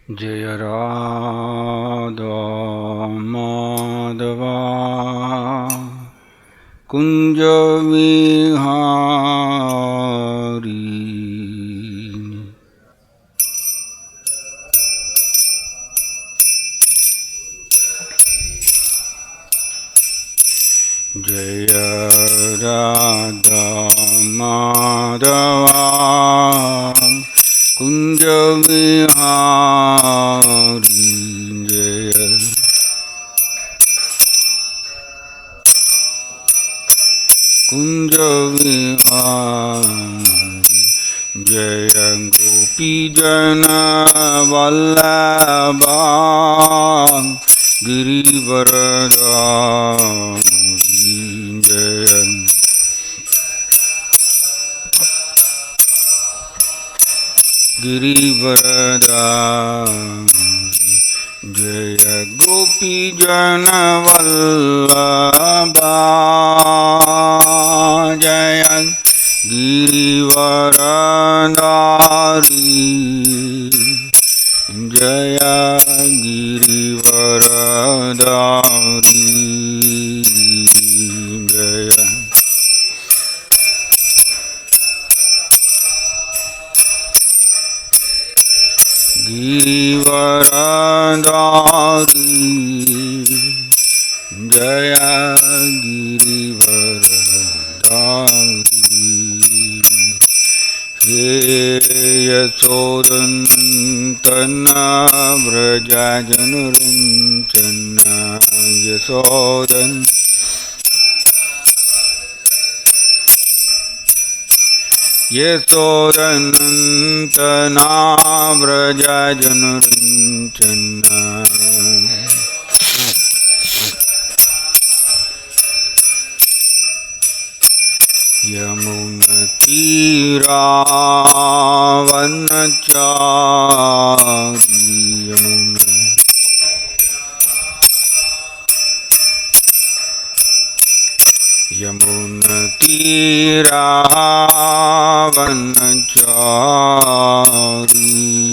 जय राधा माधवा कुंज विहारी। जय राधा माधवा कुंज विहारी। जय कुंज विहारी। जय गोपी जन वल्लभा गिरिवरधारी। जय गिरिवरधारी। जय गोपी जन वल्लभा जय गिरिवरधारी। जय गिरिवरधारी। जय गिरिवरधारी। जय गिरिवरधारी। हे यशोदनन्दन व्रजजनरञ्जन यशोदनन्दन व्रजजनरञ्जन। यमुनतीरावनचारी। यमुनतीरावनचारी।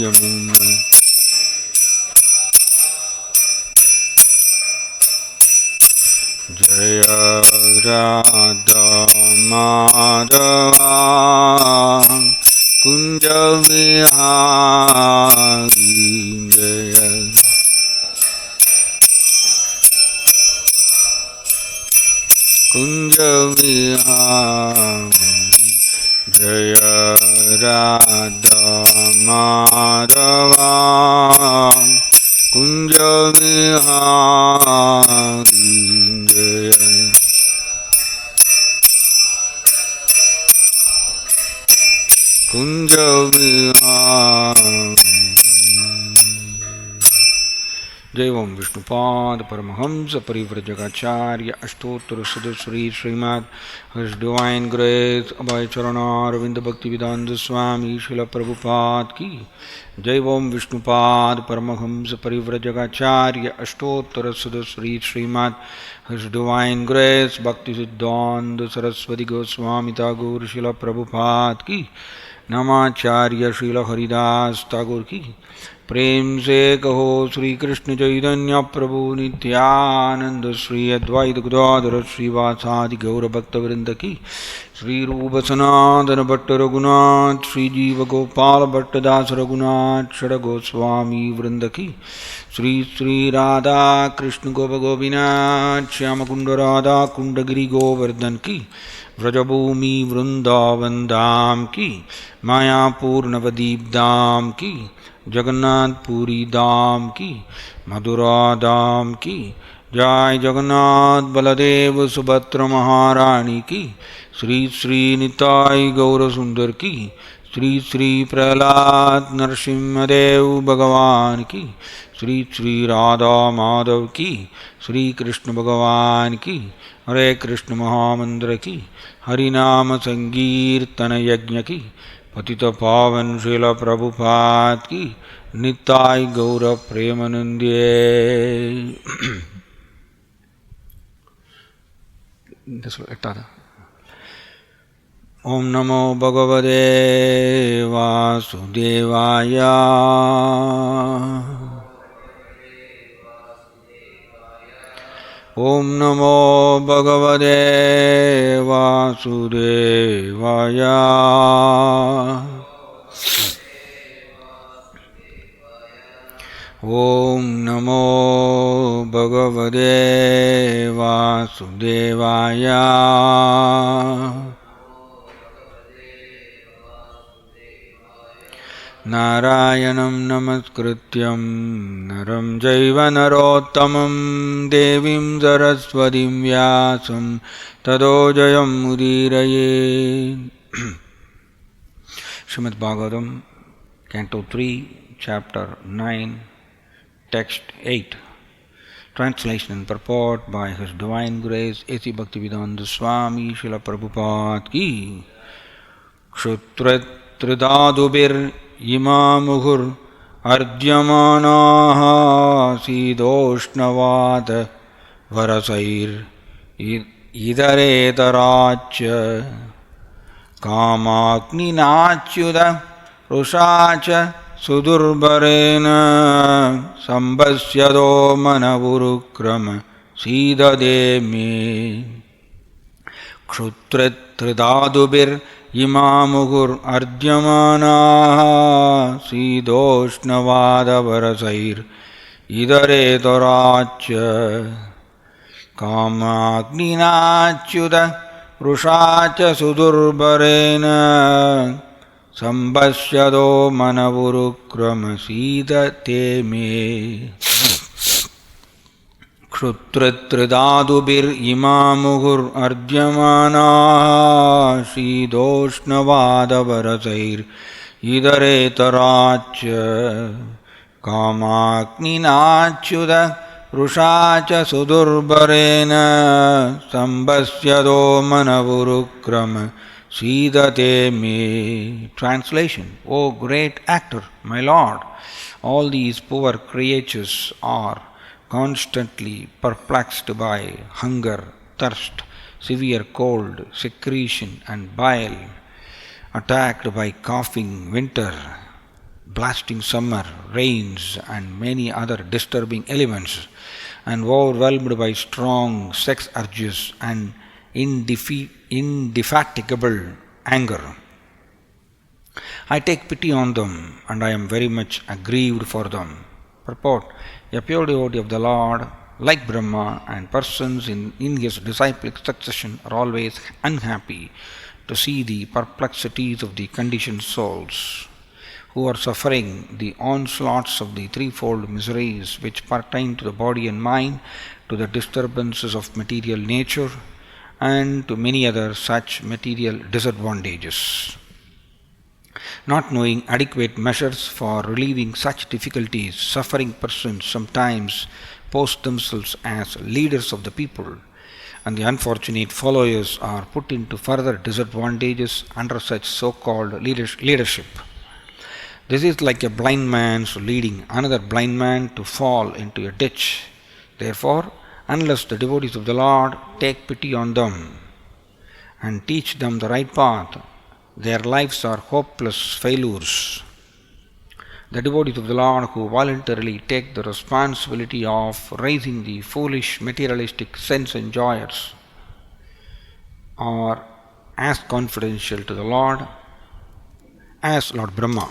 यमुना जय राधा माधवा कुंज विहारी। जय कुंज विहारी। जय राधा माधवा कुंज विहारी। जय कुंज विहारी। जय ओम विष्णुपाद परमहंस परिव्रजकाचार्य अष्टोत्तर सदश्री श्रीमद् हर्ष डिवाइन ग्रेस अभय चरणारविंद भक्ति वेदांत स्वामी शिल प्रभुपाद की जय। ओम विष्णुपाद परमहंस परिव्रजकाचार्य अष्टोत्तर सदश्री श्रीमद् हर्ष डिवाइन ग्रेस भक्ति सिद्धांत सरस्वती गोस्वामी ठाकुर शिल प्रभुपाद की नमाचार्य श्रील हरिदास ठाकुर की प्रेम से कहो श्री कृष्ण चैतन्य प्रभु नित्यानंद श्री अद्वैत गदाधर श्रीवासादि गौर भक्तवृंद की श्री रूप सनातन भट्ट रघुनाथ श्री जीव गोपाल भट्टदास रघुनाथ षड गोस्वामी वृंद की श्री श्री राधा कृष्ण गोप गोपीनाथ श्याम कुंड राधा कुंड गिरि गोवर्धन की व्रजभूमि वृंदावन धाम की मायापुर नवदीप धाम की जगन्नाथपुरी धाम की मथुरा धाम की जय जगन्नाथ बलदेव सुभद्र महारानी की श्री श्री निताई गौर सुंदर की श्री श्री प्रहलाद नरसिंहदेव भगवान की श्री श्री राधा माधव की श्री कृष्ण भगवान की हरे कृष्ण महामंत्र की हरिनाम संकीर्तन यज्ञ की पतित पावन श्रील प्रभुपाद की निताय गौर प्रेमानंदे। ओम नमो भगवते वासुदेवाय Om Namo Bhagavate Vasudevaya. Om Namo Bhagavate Vasudevaya. Narayanam namaskrityam naram jaiva narottamam devim saraswatim vyasam tado jayam udiraye. Srimad Bhagavatam, Canto 3, Chapter 9, Text 8. Translation and purport by His Divine Grace A.C. Bhaktivedanta Swami Srila Prabhupada ki. Kshutrat Tridadubir Imamuhur Ardyamanaha Siddoshnavad Varasair Idaretaracha Kamakni Nachuda Rushacha Sudurbarena Sambasyado Manavurukrama Sidademi Kshutrat Tridadubir Imamugur Ardyamanaha Siddoshnavada Varasair Idaretaracha Kamagninachuda Rushacha Sudurbarena Sambasyado Manavurukrama Sidademi Kshutratridadubir imamuhur ardyamana Siddoshnavada varasair idaretaracha Kamakninachyuda Rushacha sudurbarena Sambasyado manavurukrama Sidatemi. Translation: O great actor, my lord, all these poor creatures are constantly perplexed by hunger, thirst, severe cold, secretion and bile, attacked by coughing winter, blasting summer, rains and many other disturbing elements, and overwhelmed by strong sex urges and indefatigable anger. I take pity on them, and I am very much aggrieved for them. Purport: a pure devotee of the Lord, like Brahma, and persons in his disciplic succession are always unhappy to see the perplexities of the conditioned souls, who are suffering the onslaughts of the threefold miseries which pertain to the body and mind, to the disturbances of material nature, and to many other such material disadvantages. Not knowing adequate measures for relieving such difficulties, suffering persons sometimes post themselves as leaders of the people, and the unfortunate followers are put into further disadvantages under such so-called leadership. This is like a blind man leading another blind man to fall into a ditch. Therefore, unless the devotees of the Lord take pity on them and teach them the right path, their lives are hopeless failures. The devotees of the Lord who voluntarily take the responsibility of raising the foolish materialistic sense enjoyers are as confidential to the Lord as Lord Brahma.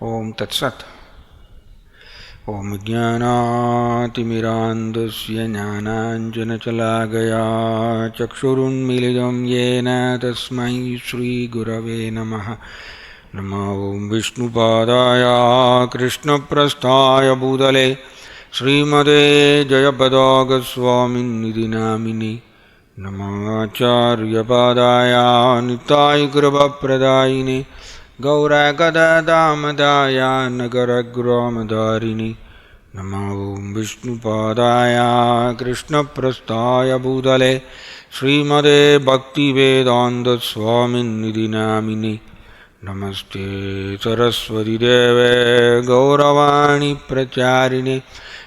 Om Tat Sat. Om Jnanaatimirandasya Jnananjanachalagaya Chakshurunmilidam Yena Tasmai Shri Gurave Namaha. Namo Om Vishnupadaya Krishna Prasthaya Bhutale Srimade Jayapada Goswamin Nidhi Namini. Namo Acharya Padaya Nitai Kripa Pradayini Gaura Gada Damadaya Nagara Gramadharini. Namo Om Vishnupadaya Krishna Prasthaya Bhutale Srimade Bhakti Vedanta Swamin Nidhi Namini. Namaste Saraswati Deve Gauravani Pracharini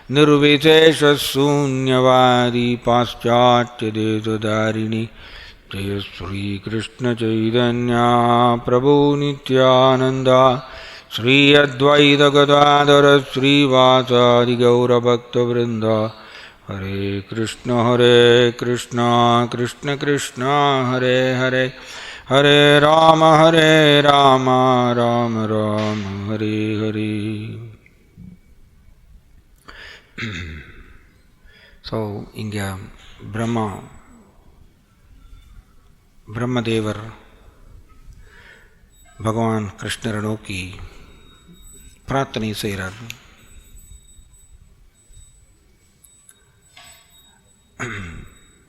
Nirvishesha Sunyavadi Paschatya Desadharini. Jaya Sri Krishna Chaitanya Prabhu Nityananda Shri Advaita Gadadhara श्रीवासादि गौरभक्तवृंद Hare Krishna Krishna Krishna Hare Hare Hare Rama Rama Rama Hare Hare. So இங்கே பிரம்மதேவர் பகவான் கிருஷ்ணரை நோக்கி பிரார்த்தனை செய்கிறார்.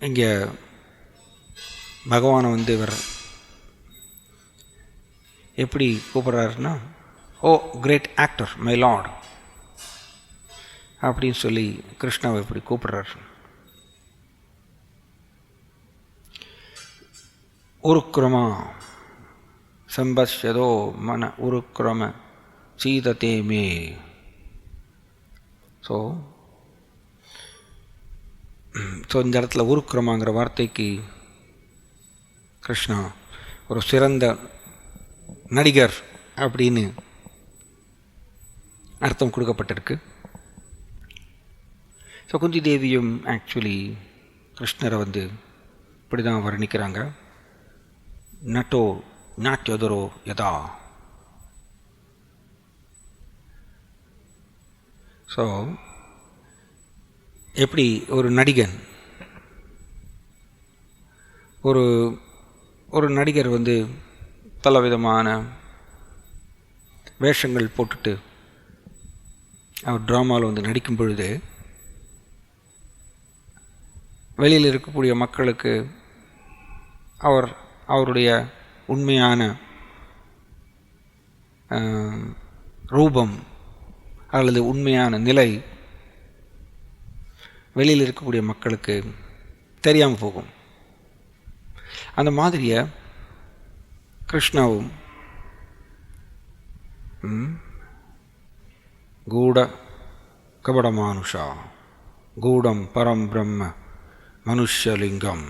இங்கே பகவானை இவர் எப்படி கூப்பிட்றாருன்னா, ஓ கிரேட் ஆக்டர் மை லார்ட் அப்படின்னு சொல்லி கிருஷ்ணாவை எப்படி கூப்பிடுறார். உருக்ரமா சம்பஸ்யதோ மன உருக்ரம சீதத்தே மே. ஸோ இந்த இடத்துல உருக்ரமாங்கிற வார்த்தைக்கு கிருஷ்ணா ஒரு சிறந்த நடிகர் அப்படின்னு அர்த்தம் கொடுக்கப்பட்டிருக்கு. ஸோ குந்தி தேவியும் ஆக்சுவலி கிருஷ்ணரை இப்படி தான் வர்ணிக்கிறாங்க. நட்டோ நாட்டியதரோ யதா. ஸோ எப்படி ஒரு நடிகன் ஒரு நடிகர் பலவிதமான வேஷங்கள் போட்டுட்டு அவர் ட்ராமாவில் நடிக்கும் பொழுது வெளியில் இருக்கக்கூடிய மக்களுக்கு அவருடைய உண்மையான ரூபம் அல்லது உண்மையான நிலை வெளியில் இருக்கக்கூடிய மக்களுக்கு தெரியாமல் போகும். அந்த மாதிரியை கிருஷ்ணாவும் கூட கபடமானுஷா கூடம் பரம் பிரம்ம மனுஷலிங்கம்.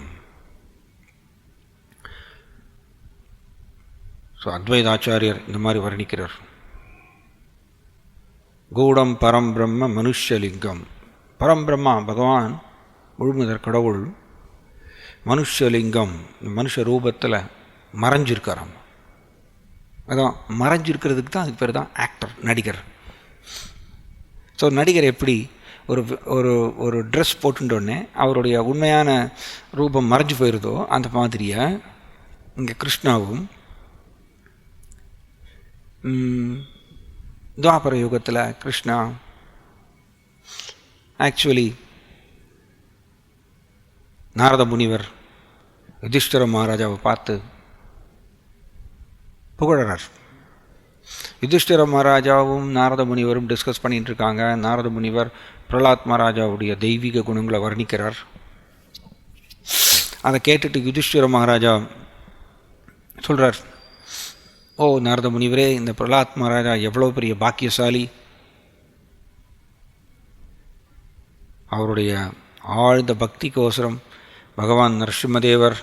ஸோ அத்வைதாச்சாரியர் இந்த மாதிரி வர்ணிக்கிறார். கூடம் பரம் பிரம்ம மனுஷலிங்கம். பரம்பிரம்மா பகவான் முழுமுதற் கடவுள் மனுஷலிங்கம் மனுஷ ரூபத்தில் மறைஞ்சிருக்காராம். அதான் மறைஞ்சிருக்கிறதுக்கு தான் அதுக்கு பேர் தான் ஆக்டர், நடிகர். ஸோ நடிகர் எப்படி ஒரு ஒரு ஒரு ட்ரெஸ் போட்டுட்டோடனே அவருடைய உண்மையான ரூபம் மறைஞ்சு போயிடுதோ அந்த மாதிரியை இங்கே கிருஷ்ணாவும் துவாபர யுகத்தில் கிருஷ்ணா ஆக்சுவலி நாரத முனிவர் யுதிஷ்டிர மகாராஜாவை பார்த்து புகழறார். யுதிஷ்டிர மகாராஜாவும் நாரத முனிவரும் டிஸ்கஸ் பண்ணிகிட்டு இருக்காங்க. நாரத முனிவர் பிரலாத் மகாராஜாவுடைய தெய்வீக குணங்களை வர்ணிக்கிறார். அதை கேட்டுட்டு யுதிஷ்டிர மகாராஜா சொல்கிறார், ஓ நாரத முனிவரே, இந்த பிரலாத் மகாராஜா எவ்வளோ பெரிய பாக்கியசாலி. அவருடைய ஆழ்ந்த பக்திக்கோசரம் பகவான் நரசிம்மதேவர்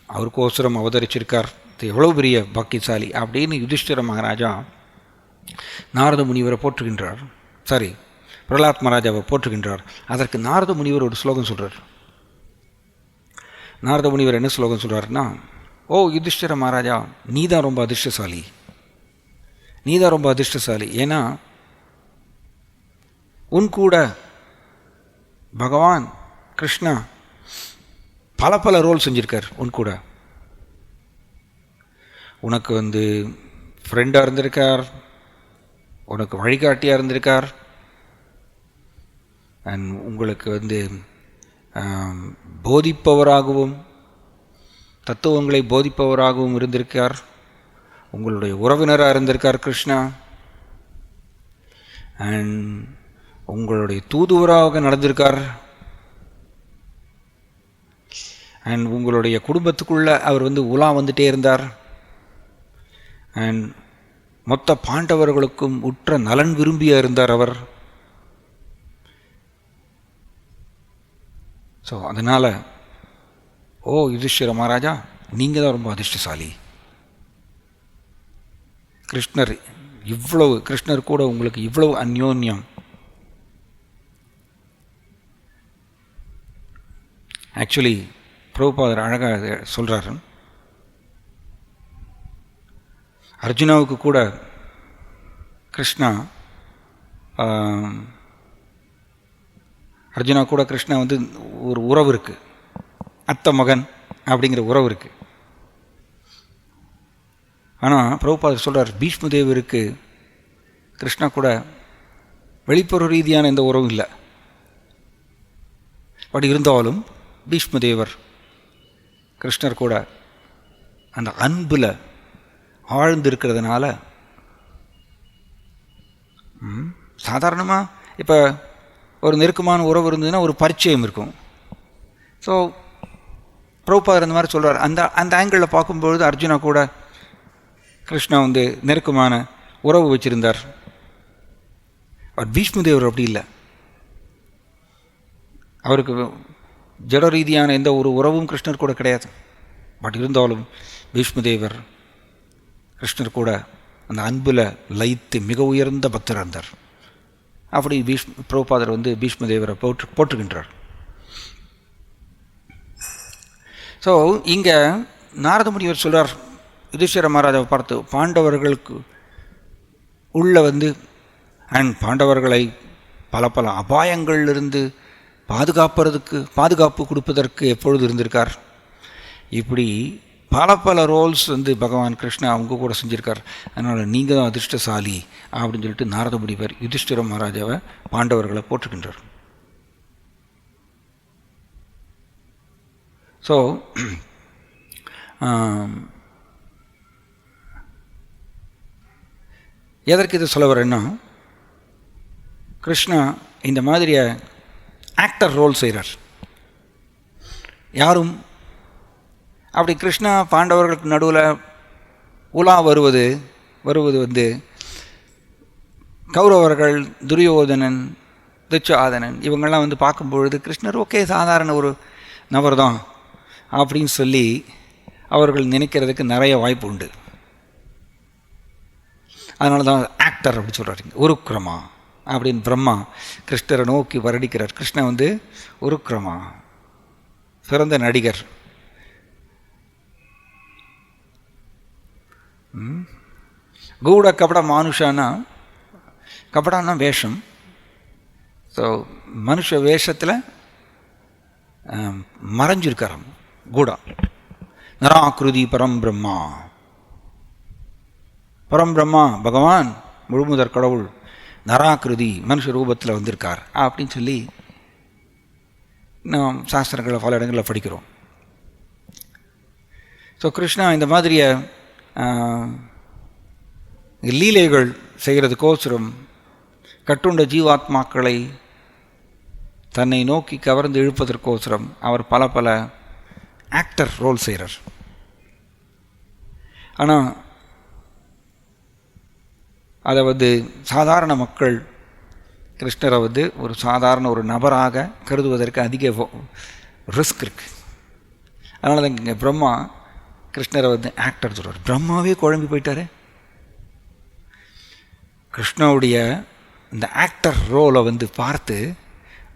அவருக்கோசரம் அவதரிச்சிருக்கார். எவ்வளோ பெரிய பாக்கியசாலி அப்படின்னு யுதிஷ்டிர மகாராஜா நாரத முனிவரை போற்றுகின்றார். சரி, பிரலாத் மகாராஜாவை போற்றுகின்றார். அதற்கு நாரத முனிவர் ஒரு ஸ்லோகம் சொல்கிறார். நாரத முனிவர் என்ன ஸ்லோகம் சொல்கிறாருன்னா, ஓ யுதிஷ்டிர மகாராஜா, நீ தான் ரொம்ப அதிர்ஷ்டசாலி, நீ தான் ரொம்ப அதிர்ஷ்டசாலி. ஏன்னா உன் கூட பகவான் கிருஷ்ணா பல பல ரோல் செஞ்சுருக்கார். உன் கூட உனக்கு ஃப்ரெண்டாக இருந்திருக்கார், உனக்கு வழிகாட்டியாக இருந்திருக்கார், அண்ட் உங்களுக்கு போதிப்பவராகவும் தத்துவங்களை போதிப்பவராகவும் இருந்திருக்கார். உங்களுடைய உறவினராக இருந்திருக்கார் கிருஷ்ணா. அண்ட் உங்களுடைய தூதுவராக நடந்திருக்கார். அண்ட் உங்களுடைய குடும்பத்துக்குள்ளே அவர் உலா வந்துட்டே இருந்தார். அண்ட் மொத்த பாண்டவர்களுக்கும் உற்ற நலன் விரும்பியா இருந்தார் அவர். ஸோ அதனால் ஓ யுதிஷ்டிர மகாராஜா, நீங்கள் தான் ரொம்ப அதிர்ஷ்டசாலி. கிருஷ்ணர் கூட உங்களுக்கு இவ்வளவு அந்யோன்யம். ஆக்சுவலி பிரபுபாதர் அழகாக சொல்கிறார், அர்ஜுனாவுக்கு கூட கிருஷ்ணா வந்து ஒரு உறவு இருக்குது, அத்தை மகன் அப்படிங்கிற உறவு இருக்குது. ஆனால் பிரபுபாதர் சொல்கிறார், பீஷ்மதேவருக்கு கிருஷ்ணா கூட வெளிப்புற ரீதியான எந்த உறவும் இல்லை. பட் இருந்தாலும் பீஷ்மதேவர் கிருஷ்ணர் கூட அந்த அன்பில் ஆழ்ந்து இருக்கிறதுனால, சாதாரணமாக இப்போ ஒரு நெருக்கமான உறவு இருந்ததுன்னா ஒரு பரிச்சயம் இருக்கும். ஸோ பிரபுபாதர் இந்த மாதிரி சொல்கிறார், அந்த ஆங்கிளில் பார்க்கும்பொழுது அர்ஜுனா கூட கிருஷ்ணா வந்து நெருக்கமான உறவு வச்சுருந்தார். பட் பீஷ்மதேவர் அப்படி இல்லை. அவருக்கு ஜட ரீதியான எந்த ஒரு உறவும் கிருஷ்ணர் கூட கிடையாது. பட் இருந்தாலும் பீஷ்மதேவர் கிருஷ்ணர் கூட அந்த அன்பில் லயித்து மிக உயர்ந்த பக்தராக இருந்தார். அப்படி பிரபுபாதர் வந்து பீஷ்மதேவரை போற்றுகின்றார். ஸோ இங்கே நாரத முனிவர் சொல்கிறார், யுதிஷ்டிர மகாராஜாவை பார்த்து, பாண்டவர்களுக்கு உள்ள வந்து பாண்டவர்களை பல பல அபாயங்களிலிருந்து பாதுகாப்பு கொடுப்பதற்கு எப்பொழுது இருந்திருக்கார். இப்படி பல பல ரோல்ஸ் வந்து பகவான் கிருஷ்ணா அவங்க கூட செஞ்சுருக்கார். அதனால் நீங்கள் தான் அதிர்ஷ்டசாலி அப்படின்னு சொல்லிட்டு நாரத முனிவர் யுதிஷ்டிர மகாராஜாவை பாண்டவர்களை போற்றுகின்றார். ஸோ எதற்கு இதை சொல்ல வரேன்னா, கிருஷ்ணா இந்த மாதிரிய ஆக்டர் ரோல் செய்கிறார். யாரும் அப்படி கிருஷ்ணா பாண்டவர்களுக்கு நடுவில் உலா வருவது வந்து கௌரவர்கள், துரியோதனன், துச்சாதனன் இவங்கள்லாம் வந்து பார்க்கும்பொழுது கிருஷ்ணர் ஓகே சாதாரண ஒரு நபர் தான் அப்படின்னு சொல்லி அவர்கள் நினைக்கிறதுக்கு நிறைய வாய்ப்பு உண்டு. அதனால தான் ஆக்டர் அப்படி சொல்கிறாருங்க. உருக்ரமா அப்படின்னு பிரம்மா கிருஷ்ணரை நோக்கி வருடிக்கிறார். கிருஷ்ணன் வந்து உருக்ரமா, சிறந்த நடிகர். கூட கபட மானுஷானா, கபடான்னா வேஷம். ஸோ மனுஷ வேஷத்தில் மறைஞ்சிருக்காராம் கூடா. நராகிருதி பரம்பிரம்மா, பரம்பிரம்மா பகவான் முழுமுதற் கடவுள் நராகிருதி மனுஷ ரூபத்தில் வந்திருக்கார் அப்படின்னு சொல்லி நாம் சாஸ்திரங்களை பல இடங்களில் படிக்கிறோம். ஸோ கிருஷ்ணா இந்த மாதிரிய லீலைகள் செய்கிறதுக்கோசரம் கட்டுண்ட ஜீவாத்மாக்களை தன்னை நோக்கி கவர்ந்து இழுப்பதற்கோசரம் அவர் பல பல ஆக்டர் ரோல் செய்கிறார். ஆனால் அதை வந்து சாதாரண மக்கள் கிருஷ்ணரை வந்து ஒரு சாதாரண ஒரு நபராக கருதுவதற்கு அதிக ரிஸ்க் இருக்குது. அதனால தான் இங்கே பிரம்மா கிருஷ்ணரை வந்து ஆக்டர் சொல்கிறார். பிரம்மாவே குழம்பி போயிட்டாரு. கிருஷ்ணாவுடைய இந்த ஆக்டர் ரோலை வந்து பார்த்து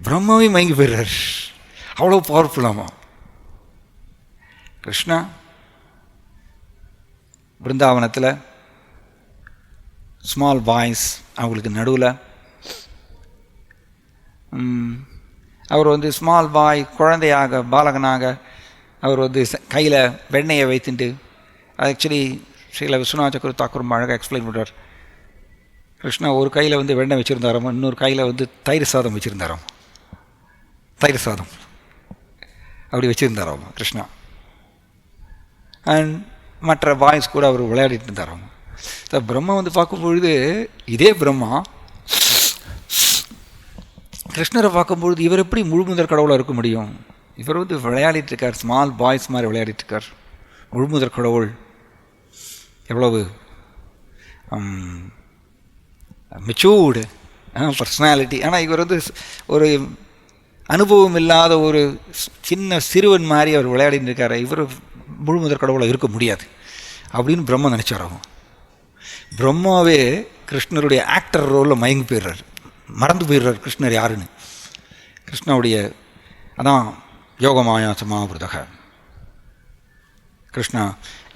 பிரம்மாவே மயங்கி போயிடுறார். அவ்வளோ பவர்ஃபுல்லாமா கிருஷ்ணா. பிருந்தாவனத்தில் ஸ்மால் பாய்ஸ் அவங்களுக்கு நடுவில் அவர் வந்து ஸ்மால் பாய் குழந்தையாக பாலகனாக அவர் வந்து கையில் வெண்ணெயை வைத்துட்டு, ஆக்சுவலி ஸ்ரீல விஸ்வநாத சக்கர தாக்கூர் அழகாக எக்ஸ்பிளைன் பண்ணுறார். கிருஷ்ணா ஒரு கையில் வந்து வெண்ணெய் வச்சுருந்தாராம், இன்னொரு கையில் வந்து தயிர் சாதம் வச்சுருந்தாராம். தயிர் சாதம் அப்படி வச்சுருந்தாராம் கிருஷ்ணா. அண்ட் மற்ற பாய்ஸ் கூட அவர் விளையாடிட்டு இருந்தாராம். பிரம்மா வந்து பார்க்கும்பொழுது இதே பிரம்மா கிருஷ்ணரை பார்க்கும்பொழுது இவர் எப்படி முழுமுதற் கடவுளாக இருக்க முடியும்? இவர் வந்து விளையாடிட்டுருக்கார், ஸ்மால் பாய்ஸ் மாதிரி விளையாடிட்டுருக்கார். முழுமுதற் கடவுள் எவ்வளவு மெச்சூர்டு பர்சனாலிட்டி. ஆனால் இவர் வந்து ஒரு அனுபவம் இல்லாத ஒரு சின்ன சிறுவன் மாதிரி அவர் விளையாடிட்டு இருக்கார். இவர் முழுமுதற் கடவுளாக இருக்க முடியாது அப்படின்னு பிரம்ம நினச்சாராகும். பிரம்மாவே கிருஷ்ணருடைய ஆக்டர் ரோலில் மயங்கி போயிடுறார், மறந்து போயிடுறார் கிருஷ்ணர் யாருன்னு. கிருஷ்ணனுடைய அதான் யோகமாயா சமாவிரதக. கிருஷ்ணா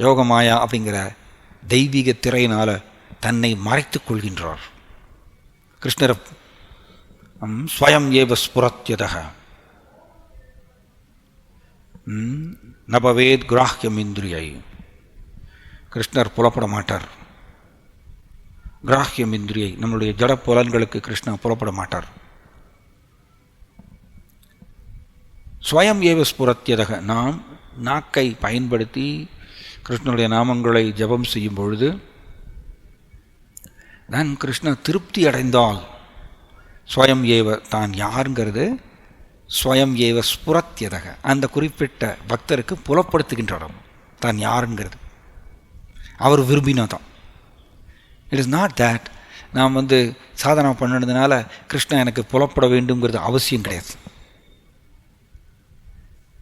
யோகமாயா அப்படிங்கிற தெய்வீக திரையினால் தன்னை மறைத்துக் கொள்கின்றார். கிருஷ்ணர் ஸ்வயம் ஏவ ஸ்புரத்யதக நபவேத் கிராஹ்யம் இந்திரியை. கிருஷ்ணர் புலப்பட மாட்டார். கிராஹ்யம் இந்திரியை, நம்மளுடைய ஜட புலன்களுக்கு கிருஷ்ணர் புலப்பட மாட்டார். ஸ்வயம் ஏவ ஸ்புரத்யதக, நாம் நாக்கை பயன்படுத்தி கிருஷ்ணனுடைய நாமங்களை ஜபம் செய்யும் பொழுது நான் கிருஷ்ணர் திருப்தி அடைந்தால் ஸ்வயம் ஏவ, தான் யாருங்கிறது ஸ்வயம் ஏவ ஸ்புரத்யதக, அந்த குறிப்பிட்ட பக்தருக்கு புலப்படுத்துகின்றார் தான் யாருங்கிறது. அவர் விரும்பினா தான். இட் இஸ் நாட் தேட் நாம் சாதனை பண்ணினதுனால கிருஷ்ணன் எனக்கு புலப்பட வேண்டுங்கிறது அவசியம் கிடையாது.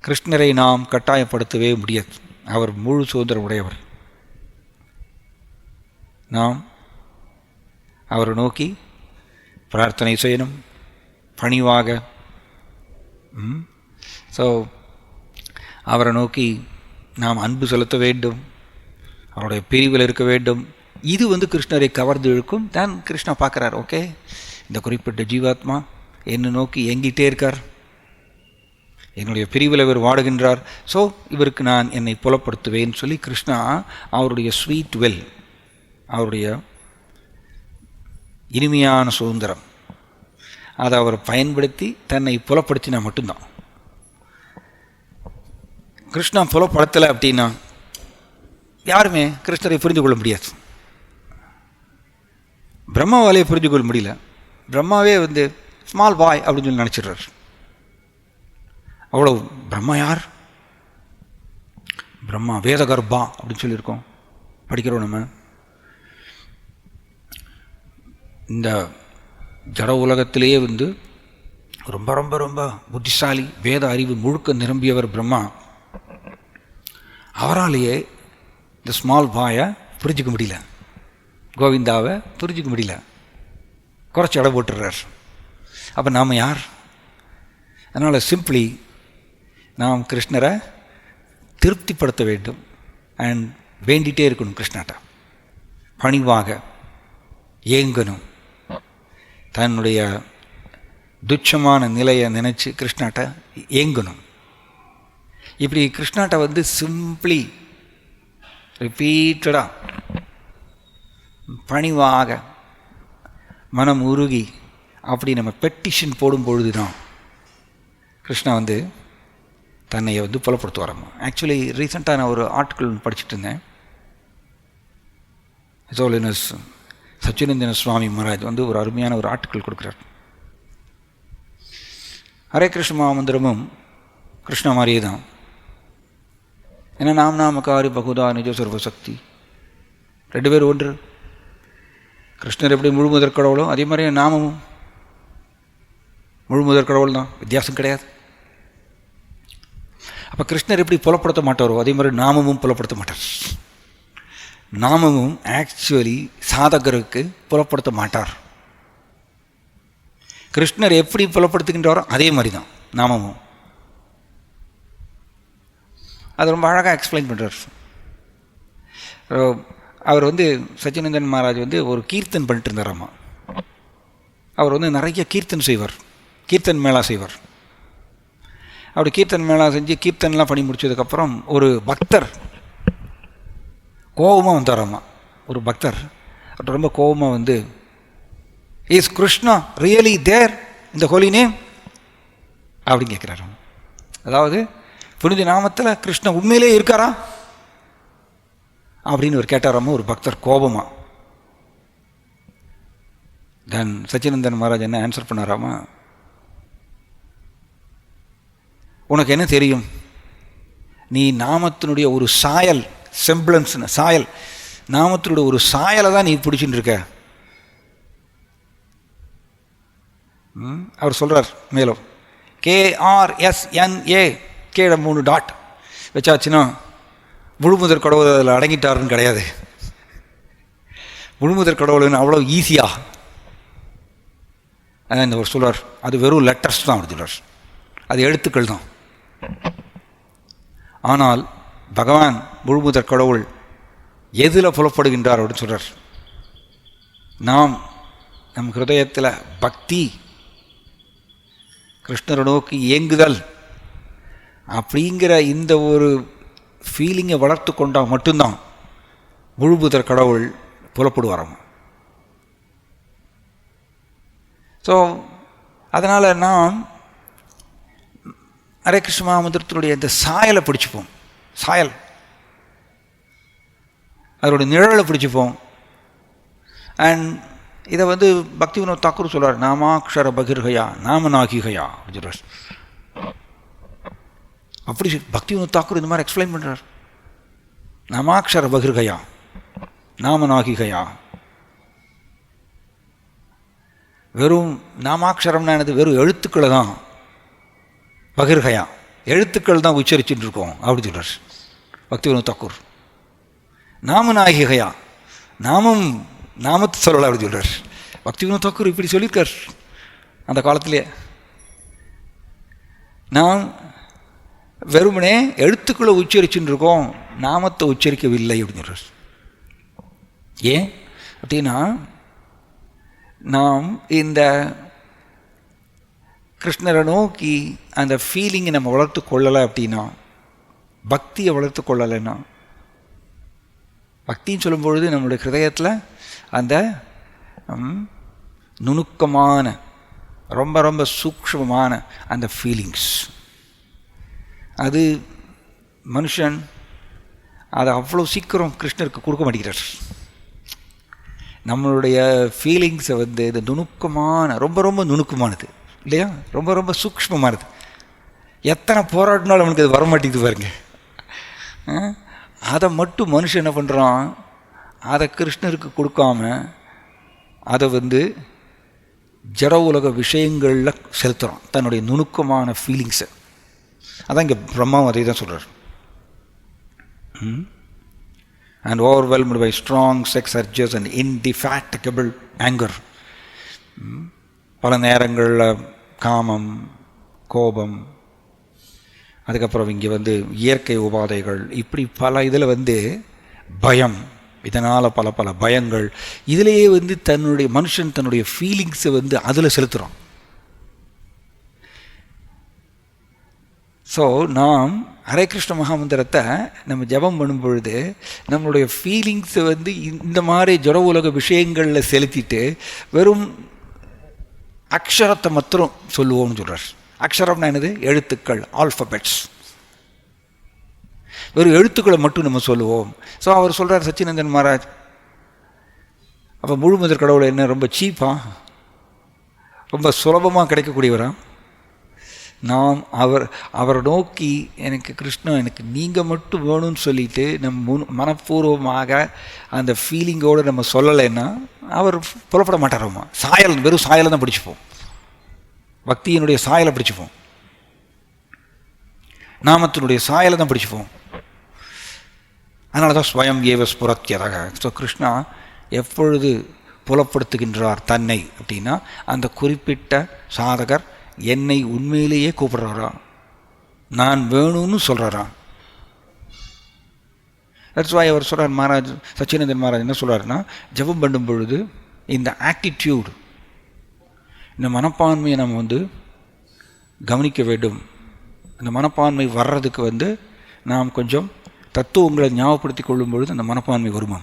கிருஷ்ணரை நாம் கட்டாயப்படுத்தவே முடியாது. அவர் முழு சுதந்திரம் உடையவர். நாம் அவரை நோக்கி பிரார்த்தனை செய்யணும் பணிவாக. ஸோ அவரை நோக்கி நாம் அன்பு செலுத்த வேண்டும், அவருடைய பிரிவில் இருக்க வேண்டும். இது கிருஷ்ணரை கவர்ந்து இழுக்கும். தான் கிருஷ்ணா பார்க்குறார், ஓகே இந்த குறிப்பிட்ட ஜீவாத்மா என்னை நோக்கி எங்கிட்டே இருக்கார், என்னுடைய பிரிவில் இவர் வாடுகின்றார், ஸோ இவருக்கு நான் என்னை புலப்படுத்துவேன்னு சொல்லி கிருஷ்ணா அவருடைய ஸ்வீட் வெல், அவருடைய இனிமையான சுதந்திரம், அதை அவர் பயன்படுத்தி தன்னை புலப்படுத்தினா மட்டும்தான். கிருஷ்ணா புலப்படுத்தலை அப்படின்னா யாருமே கிருஷ்ணரை புரிந்து கொள்ள முடியாது. பிரம்மாவாலே புரிந்து கொள்ள முடியல. பிரம்மாவே ஸ்மால் பாய் அப்படின்னு சொல்லி நினச்சிடுறார். அவ்வளோ பிரம்மா யார்? பிரம்மா வேதகர்பா அப்படின்னு சொல்லியிருக்கோம், படிக்கிறோம் நம்ம. இந்த ஜட உலகத்திலேயே ரொம்ப ரொம்ப ரொம்ப புத்திசாலி, வேத அறிவு முழுக்க நிரம்பியவர் பிரம்மா. அவராலேயே இந்த ஸ்மால் பாயை புரிஞ்சிக்க முடியல, கோவிந்தாவை புரிஞ்சிக்க முடியல, குறைச்சி இடம் போட்டுடுறார். அப்போ நாம் யார்? அதனால் சிம்பிளி நாம் கிருஷ்ணரை திருப்திப்படுத்த வேண்டும் அண்ட் வேண்டிகிட்டே இருக்கணும். கிருஷ்ணாட்ட பணிவாக ஏங்கணும். தன்னுடைய துச்சமான நிலையை நினச்சி கிருஷ்ணாட்ட ஏங்கணும். இப்படி கிருஷ்ணாட்ட சிம்பிளி ரிப்பீட்டடாக பணிவாக மனம் உருகி அப்படி நம்ம பெட்டிஷன் போடும் பொழுது தான் கிருஷ்ணா தன்னை புலப்படுத்துவாராம். ஆக்சுவலி ரீசெண்டாக நான் ஒரு ஆர்டிக்கிள் படிச்சுட்டு இருந்தேன். ஹிஸ் சச்சினந்தன சுவாமி மகாராஜ் ஒரு அருமையான ஒரு ஆர்டிக்கிள் கொடுக்குறார். ஹரே கிருஷ்ண மகாமந்திரமும் கிருஷ்ணா மாதிரியே தான். ஏன்னா நாமகாரி பகுதா நிஜ சர்வசக்தி, ரெண்டு பேர் ஒன்று. கிருஷ்ணர் எப்படி முழுமுதற் கடவுளோ அதே மாதிரி நாமமும் முழுமுதற் கடவுள் தான், வித்தியாசம் கிடையாது. அப்போ கிருஷ்ணர் எப்படி புலப்படுத்த மாட்டாரோ அதே மாதிரி நாமமும் புலப்படுத்த மாட்டார். நாமமும் ஆக்சுவலி சாதகருக்கு புலப்படுத்த மாட்டார். கிருஷ்ணர் எப்படி புலப்படுத்துகின்றாரோ அதே மாதிரி தான் நாமமும். அது ரொம்ப அழகாக எக்ஸ்பிளைன் பண்ணுறார். அவர் சச்சினந்தன் மகாராஜ் ஒரு கீர்த்தன் பண்ணிட்டு இருந்தாராம்மா. அவர் நிறைய கீர்த்தன் செய்வார், கீர்த்தன் மேளா செய்வார். அப்படி கீர்த்தன் மேளா செஞ்சு கீர்த்தன்லாம் பண்ணி முடிச்சதுக்கப்புறம் ஒரு பக்தர் கோபமாக வந்தாராம்மா. ஒரு பக்தர் அப்படி ரொம்ப கோபமாக இஸ் கிருஷ்ணா ரியலி தேர் இந்த ஹோலி நேம் அப்படின்னு கேட்குறாரு. அதாவது புனித நாமத்தில் கிருஷ்ணன் உண்மையிலே இருக்காரா அப்படின்னு ஒரு கேட்டாராம்மா ஒரு பக்தர் கோபமாக. தென் சச்சினந்தன் மகாராஜ் என்ன ஆன்சர் பண்ணாராமா, உனக்கு என்ன தெரியும், நீ நாமத்தினுடைய ஒரு சாயல், செம்பிளன்ஸ் சாயல், நாமத்தினுடைய ஒரு சாயலை தான் நீ பிடிச்சிட்டு இருக்க. அவர் சொல்கிறார் மேலும், KRSNA கீழே 3 டாட் வச்சாச்சுன்னா முழுமுதற் கடவுள் அதில் அடங்கிட்டாருன்னு கிடையாது. முழுமுதற் கடவுள்னு அவ்வளோ ஈஸியாக இந்த ஒரு சொல்வார், அது வெறும் லெட்டர்ஸ் தான் அப்படி சொல்வார், அது எழுத்துக்கள் தான். ஆனால் பகவான் முழுமுதற் கடவுள் எதில் புலப்படுகின்றார் அப்படின்னு சொல்கிறார். நம் ஹிருதயத்தில் பக்தி, கிருஷ்ணரை நோக்கி ஏங்குதல் அப்படிங்கிற இந்த ஒரு ஃபீலிங்கை வளர்த்து கொண்டால் மட்டும்தான் முழுமுதற் கடவுள் புலப்படுவாராம். ஸோ அதனால் நாம் ஹரே கிருஷ்ண மகாமந்திரத்தினுடைய இந்த சாயலை பிடிச்சிப்போம், சாயல் அதனுடைய நிழலை பிடிச்சிப்போம். அண்ட் இதை பக்தி வினோத் தாக்கூர் சொல்கிறார், நாமாக்ஷர பகிர்கயா நாம நாகிகயா சொல்கிறார். அப்படி பக்தி வினோத் தாக்கூர் இந்த மாதிரி எக்ஸ்பிளைன் பண்ணுறார். நாமாக்ஷர பகிர்கயா நாம நாகிகயா. வெறும் நாமாட்சரம்னா என்னது? வெறும் எழுத்துக்களை தான், பகிர்கயா எழுத்துக்கள் தான் உச்சரிச்சுட்டு இருக்கோம் அப்படி சொல்கிறார் பக்தி வினோத் தாக்கூர். நாம நாகிகயா நாமத்தை சொல்லலை அப்படி சொல்கிறார் பக்தி வினோத் தாக்கூர். இப்படி சொல்லியிருக்கார் அந்த காலத்திலே. நாம் வெறுமனே எழுத்துக்களை உச்சரிச்சுட்டு இருக்கோம், நாமத்தை உச்சரிக்கவில்லை அப்படின்னு சொல்கிறார். ஏன் அப்படின்னா, நாம் இந்த கிருஷ்ணரை நோக்கி அந்த ஃபீலிங்கை நம்ம வளர்த்து கொள்ளலை அப்படின்னா, பக்தியை வளர்த்து கொள்ளலைன்னா, பக்தின்னு சொல்லும்பொழுது நம்மளுடைய ஹிருதயத்தில் அந்த நுணுக்கமான ரொம்ப ரொம்ப சூக்ஷ்மமான அந்த ஃபீலிங்ஸ், அது மனுஷன் அதை அவ்வளோ சீக்கிரம் கிருஷ்ணருக்கு கொடுக்க மாட்டேங்கிறார். நம்மளுடைய ஃபீலிங்ஸை இது நுணுக்கமான ரொம்ப ரொம்ப நுணுக்கமானது இல்லையா, ரொம்ப ரொம்ப சூக்ஷ்மமானது. எத்தனை போராட்டினாலும் அவனுக்கு அது வரமாட்டேங்குது பாருங்க. அதை மட்டும் மனுஷன் என்ன பண்ணுறான், அதை கிருஷ்ணருக்கு கொடுக்காம அதை ஜட உலக விஷயங்களில் செலுத்துகிறான், தன்னுடைய நுணுக்கமான ஃபீலிங்ஸை. அதான் இங்கே பிரம்மாவும் அதை தான் சொல்கிறார். And overwhelmed by strong sex urges and indefatigable anger. பல நேரங்களில் காமம், கோபம், அதுக்கப்புறம் இங்கே இயற்கை உபாதைகள், இப்படி பல இதில் பயம், இதனால் பல பல பயங்கள், இதிலேயே தன்னுடைய மனுஷன் தன்னுடைய ஃபீலிங்ஸை அதில் செலுத்துகிறான். ஸோ நாம் ஹரே கிருஷ்ண மகாமந்திரத்தை நம்ம ஜபம் பண்ணும் பொழுது நம்மளுடைய ஃபீலிங்ஸை இந்த மாதிரி ஜட உலக விஷயங்களில் செலுத்திட்டு வெறும் அக்ஷரத்தை மாத்திரம் சொல்லுவோம்னு சொல்கிறார். அக்ஷரம்னா என்னது? எழுத்துக்கள், ஆல்ஃபபெட்ஸ். வெறும் எழுத்துக்களை மட்டும் நம்ம சொல்லுவோம். ஸோ அவர் சொல்கிறார் சச்சினந்தன் மகாராஜ், அப்போ முழுமுதற் கடவுள் என்ன ரொம்ப சீப்பா, ரொம்ப சுலபமாக கிடைக்கக்கூடியவரா? நாம் அவரை நோக்கி எனக்கு கிருஷ்ணன் எனக்கு நீங்கள் மட்டும் வேணும்னு சொல்லிட்டு நம்ம மனப்பூர்வமாக அந்த ஃபீலிங்கோடு நம்ம சொல்லலைன்னா அவர் புலப்பட மாட்டாரோமா. சாயல், வெறும் சாயலை தான் பிடிச்சிப்போம், பக்தியினுடைய சாயலை பிடிச்சிப்போம், நாமத்தினுடைய சாயலை தான் பிடிச்சிப்போம். அதனால தான் ஸ்வயம் ஏவ ஸ்புரத்தியதாக. ஸோ கிருஷ்ணா எப்பொழுது புலப்படுத்துகின்றார் தன்னை அப்படின்னா, அந்த குறிப்பிட்ட சாதகர் என்னை உண்மையிலேயே கூப்பிடுறாரா, நான் வேணும்னு சொல்கிறாரா. தட்ஸ் வாய் அவர் சொல்கிறார், மகாராஜ் சச்சினந்தன் மகாராஜ் என்ன சொல்கிறாருன்னா, ஜபம் பண்ணும் பொழுது இந்த ஆட்டிடியூட், இந்த மனப்பான்மையை நம்ம கவனிக்க வேண்டும். இந்த மனப்பான்மை வர்றதுக்கு நாம் கொஞ்சம் தத்துவங்களை ஞாபகப்படுத்தி கொள்ளும் பொழுது அந்த மனப்பான்மை வருமா.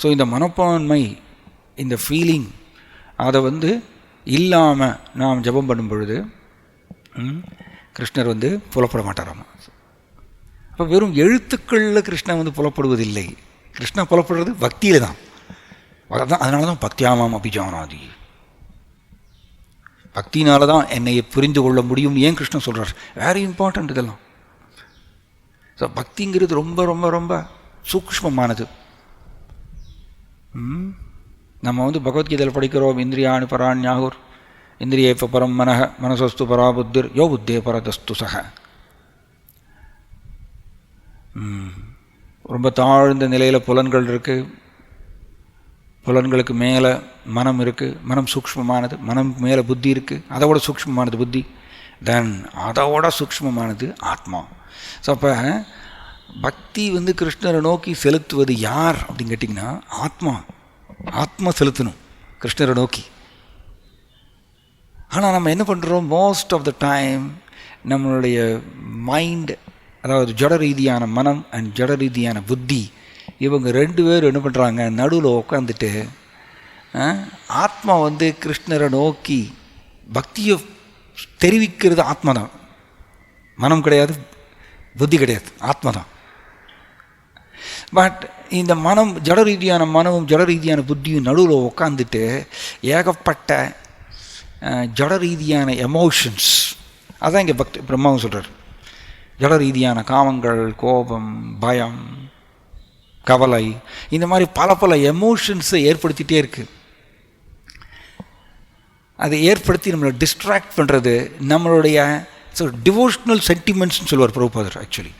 ஸோ இந்த மனப்பான்மை, இந்த ஃபீலிங், அதை இல்லாமல் நாம் ஜபம் பண்ணும் பொழுது கிருஷ்ணர் புலப்பட மாட்டாராமா. அப்போ வெறும் எழுத்துக்களில் கிருஷ்ணன் புலப்படுவதில்லை, கிருஷ்ணன் புலப்படுறது பக்தியில் தான். அதனால தான் பக்தியாமாம் அபிஜானாதி, பக்தினால தான் என்னை புரிந்து கொள்ள முடியும் ஏன் கிருஷ்ணன் சொல்கிறார். வெரி இம்பார்ட்டண்ட் இதெல்லாம். ஸோ பக்திங்கிறது ரொம்ப ரொம்ப ரொம்ப சூக்ஷ்மமானது. நம்ம பகவத்கீதையில் படிக்கிறோம், இந்திரியாணி பராண்யாகுர் இந்திரியேப்ப பரம் மனசஸ்து பராபுத்திர் யோ புத்தே பரதஸ்து சக. ரொம்ப தாழ்ந்த நிலையில் புலன்கள் இருக்குது, புலன்களுக்கு மேலே மனம் இருக்குது, மனம் சூக்ஷ்மமானது, மனம் மேலே புத்தி இருக்குது, அதோட சூக்ஷ்மமானது புத்தி, தென் அதோட சூக்ஷ்மமானது ஆத்மா. ஸோ அப்போ பக்தி கிருஷ்ணரை நோக்கி செலுத்துவது யார் அப்படின்னு கேட்டிங்கன்னா ஆத்மா செலுத்தணும் கிருஷ்ணரை நோக்கி. ஆனால் நம்ம என்ன பண்ணுறோம், மோஸ்ட் ஆஃப் த டைம் நம்மளுடைய மைண்ட், அதாவது ஜட ரீதியான மனம் அண்ட் ஜட ரீதியான புத்தி, இவங்க ரெண்டு பேரும் என்ன பண்ணுறாங்க, நடுவில் உட்காந்துட்டு ஆத்மா கிருஷ்ணரை நோக்கி பக்தியை தெரிவிக்கிறது ஆத்மா தான், மனம் கிடையாது, புத்தி கிடையாது, ஆத்மா தான். பட் இந்த மனம், ஜட ரீதியான மனமும் ஜட ரீதியான புத்தியும் நடுவில் உட்காந்துட்டு ஏகப்பட்ட ஜட ரீதியான எமோஷன்ஸ், அதான் இங்கே பக்தி பிரம்மாவும் சொல்கிறார். ஜட ரீதியான காமங்கள், கோபம், பயம், கவலை, இந்த மாதிரி பல எமோஷன்ஸை ஏற்படுத்திகிட்டே இருக்குது. அதை ஏற்படுத்தி நம்மளை டிஸ்ட்ராக்ட் பண்ணுறது நம்மளுடைய டிவோஷனல் சென்டிமெண்ட்ஸ்னு சொல்லுவார் பிரபுபாதர். ஆக்சுவலி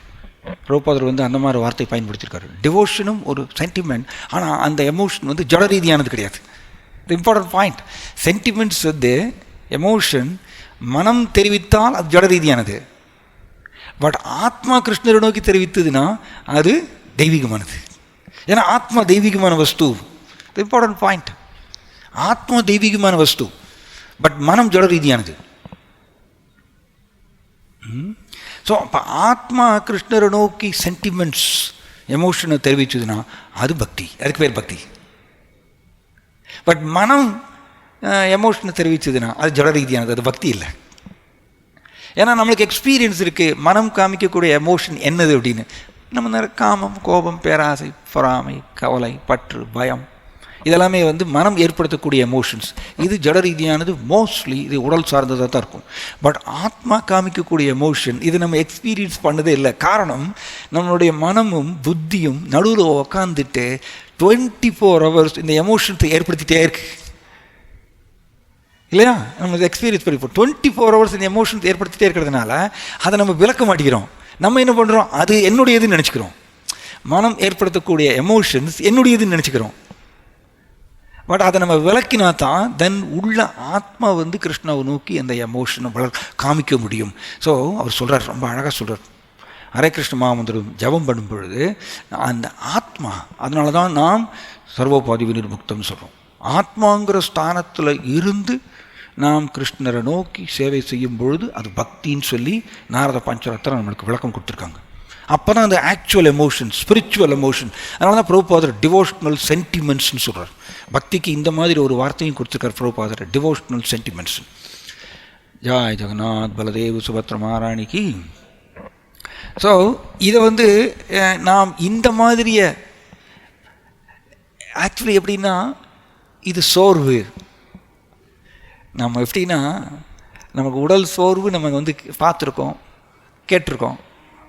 பிரபுபாதர் அந்த மாதிரி வார்த்தை பயன்படுத்தியிருக்காரு. டிவோஷனும் ஒரு சென்டிமெண்ட், ஆனால் அந்த எமோஷன் ஜட ரீதியானது கிடையாது. இது இம்பார்ட்டன்ட் பாயிண்ட். சென்டிமெண்ட்ஸ் எமோஷன் மனம் தெரிவித்தால் அது ஜட ரீதியானது. பட் ஆத்மா கிருஷ்ணரை நோக்கி தெரிவித்ததுன்னா அது தெய்வீகமானது. ஏன்னா ஆத்மா தெய்வீகமான வஸ்து. இது இம்பார்ட்டன்ட் பாயிண்ட். ஆத்மா தெய்வீகமான வஸ்து, பட் மனம் ஜட ரீதியானது. ஸோ அப்போ ஆத்மா கிருஷ்ணரை நோக்கி சென்டிமெண்ட்ஸ், எமோஷனை தெரிவிச்சதுன்னா அது பக்தி, அதுக்கு பேர் பக்தி. பட் மனம் எமோஷனை தெரிவிச்சதுன்னா அது ஜட ரீதியானது, அது பக்தி இல்லை. ஏன்னா நம்மளுக்கு எக்ஸ்பீரியன்ஸ் இருக்குது, மனம் காமிக்கக்கூடிய எமோஷன் என்னது அப்படின்னு. நம்ம காமம், கோபம், பேராசை, பொறாமை, கவலை, பற்று, பயம், இதெல்லாமே மனம் ஏற்படுத்தக்கூடிய எமோஷன்ஸ். இது ஜட ரீதியானது, மோஸ்ட்லி இது உடல் சார்ந்ததாக தான் இருக்கும். பட் ஆத்மா காமிக்கக்கூடிய எமோஷன் இது நம்ம எக்ஸ்பீரியன்ஸ் பண்ணதே இல்லை. காரணம், நம்மளுடைய மனமும் புத்தியும் நடுவில் உக்காந்துட்டு 24 hours இந்த எமோஷன்ஸை ஏற்படுத்திகிட்டே இருக்கு இல்லையா? நம்ம எக்ஸ்பீரியன்ஸ் பண்ணிப்போம். 24 hours இந்த எமோஷன்ஸ் ஏற்படுத்திகிட்டே இருக்கிறதுனால அதை நம்ம விளக்க மாட்டேங்கிறோம். நம்ம என்ன பண்ணுறோம், அது என்னுடையதுன்னு நினச்சிக்கிறோம். மனம் ஏற்படுத்தக்கூடிய எமோஷன்ஸ் என்னுடையதுன்னு நினச்சிக்கிறோம். பட் அதை நம்ம விளக்கினா தான் தென் உள்ள ஆத்மா கிருஷ்ணாவை நோக்கி அந்த எமோஷனை காமிக்க முடியும். ஸோ அவர் சொல்கிறார், ரொம்ப அழகாக சொல்கிறார். ஹரே கிருஷ்ண மகாமந்திரம் ஜபம் பண்ணும் பொழுது அந்த ஆத்மா, அதனால தான் நாம் சர்வோபாதி விநிர்முக்தம்னு சொல்கிறோம். ஆத்மாங்கிற ஸ்தானத்தில் இருந்து நாம் கிருஷ்ணரை நோக்கி சேவை செய்யும் பொழுது அது பக்தின்னு சொல்லி நாரத பஞ்சரத்னம் நம்மளுக்கு விளக்கம் கொடுத்துருக்காங்க. அப்போ தான் அந்த ஆக்சுவல் எமோஷன், ஸ்பிரிச்சுவல் எமோஷன். அதனால தான் பிரபுபாதர் டிவோஷனல் சென்டிமெண்ட்ஸ்னு சொல்கிறார். பக்திக்கு இந்த மாதிரி ஒரு வார்த்தையும் கொடுத்துருக்கார் பிரபுபாதர், டிவோஷனல் சென்டிமெண்ட்ஸ். ஜாய் ஜெகநாத் பலதேவ் சுபத்ர மகாராணிக்கு. ஸோ இதை நாம் இந்த மாதிரியை ஆக்சுவலி எப்படின்னா, இது சோர்வு. நம்ம எப்படின்னா, நமக்கு உடல் சோர்வு நம்ம பார்த்துருக்கோம், கேட்டிருக்கோம்.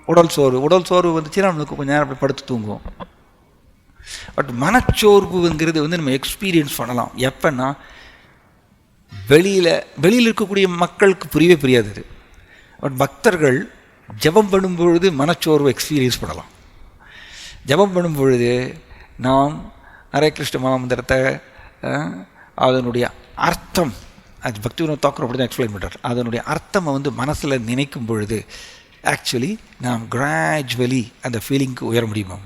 உடல் சோர்வு வந்துச்சுன்னா நம்மளுக்கு கொஞ்சம் நேரம் படுத்து தூங்குவோம். பட் மனச்சோர்வுங்கிறது நம்ம எக்ஸ்பீரியன்ஸ் பண்ணலாம். எப்போன்னா, வெளியில் இருக்கக்கூடிய மக்களுக்கு புரியவே புரியாது இது. பட் பக்தர்கள் ஜபம் பண்ணும் பொழுது மனச்சோர்வு எக்ஸ்பீரியன்ஸ் பண்ணலாம். ஜபம் பண்ணும் பொழுது நாம் ஹரே கிருஷ்ண மகாமந்திரத்தை அதனுடைய அர்த்தம், அது பக்தி வினோத் தாக்கூர் அப்படி தான் எக்ஸ்பிளைன் பண்ணுறார். அதனுடைய அர்த்தம் மனசில் நினைக்கும் பொழுது ஆக்சுவலி நாம் கிராஜுவலி அந்த ஃபீலிங்க்கு உயர முடியுமா.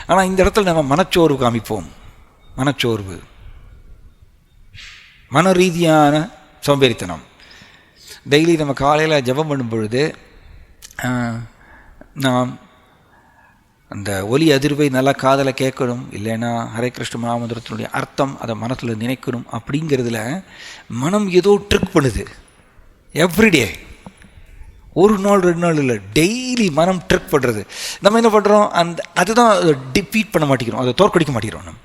ஆனால் இந்த இடத்துல நம்ம மனச்சோர்வு காமிப்போம். மனச்சோர்வு, மன ரீதியான சோம்பேறித்தனம். டெய்லி நம்ம காலையில் ஜபம் பண்ணும் பொழுது நாம் அந்த ஒலி அதிர்வை நல்லா காதலை கேட்கணும், இல்லைன்னா ஹரே கிருஷ்ண மகாமந்திரத்தினுடைய அர்த்தம் அதை மனசில் நினைக்கணும். அப்படிங்கிறதுல மனம் ஏதோ ட்ரிக் பண்ணுது. எவ்ரிடே, ஒரு நாள் 2 நாள் இல்லை, டெய்லி மனம் ட்ரிக் பண்ணுறது. நம்ம என்ன பண்ணுறோம், அதுதான் டிஃபீட் பண்ண மாட்டேங்கிறோம், அதை தோற்கடிக்க மாட்டேங்கிறோம்.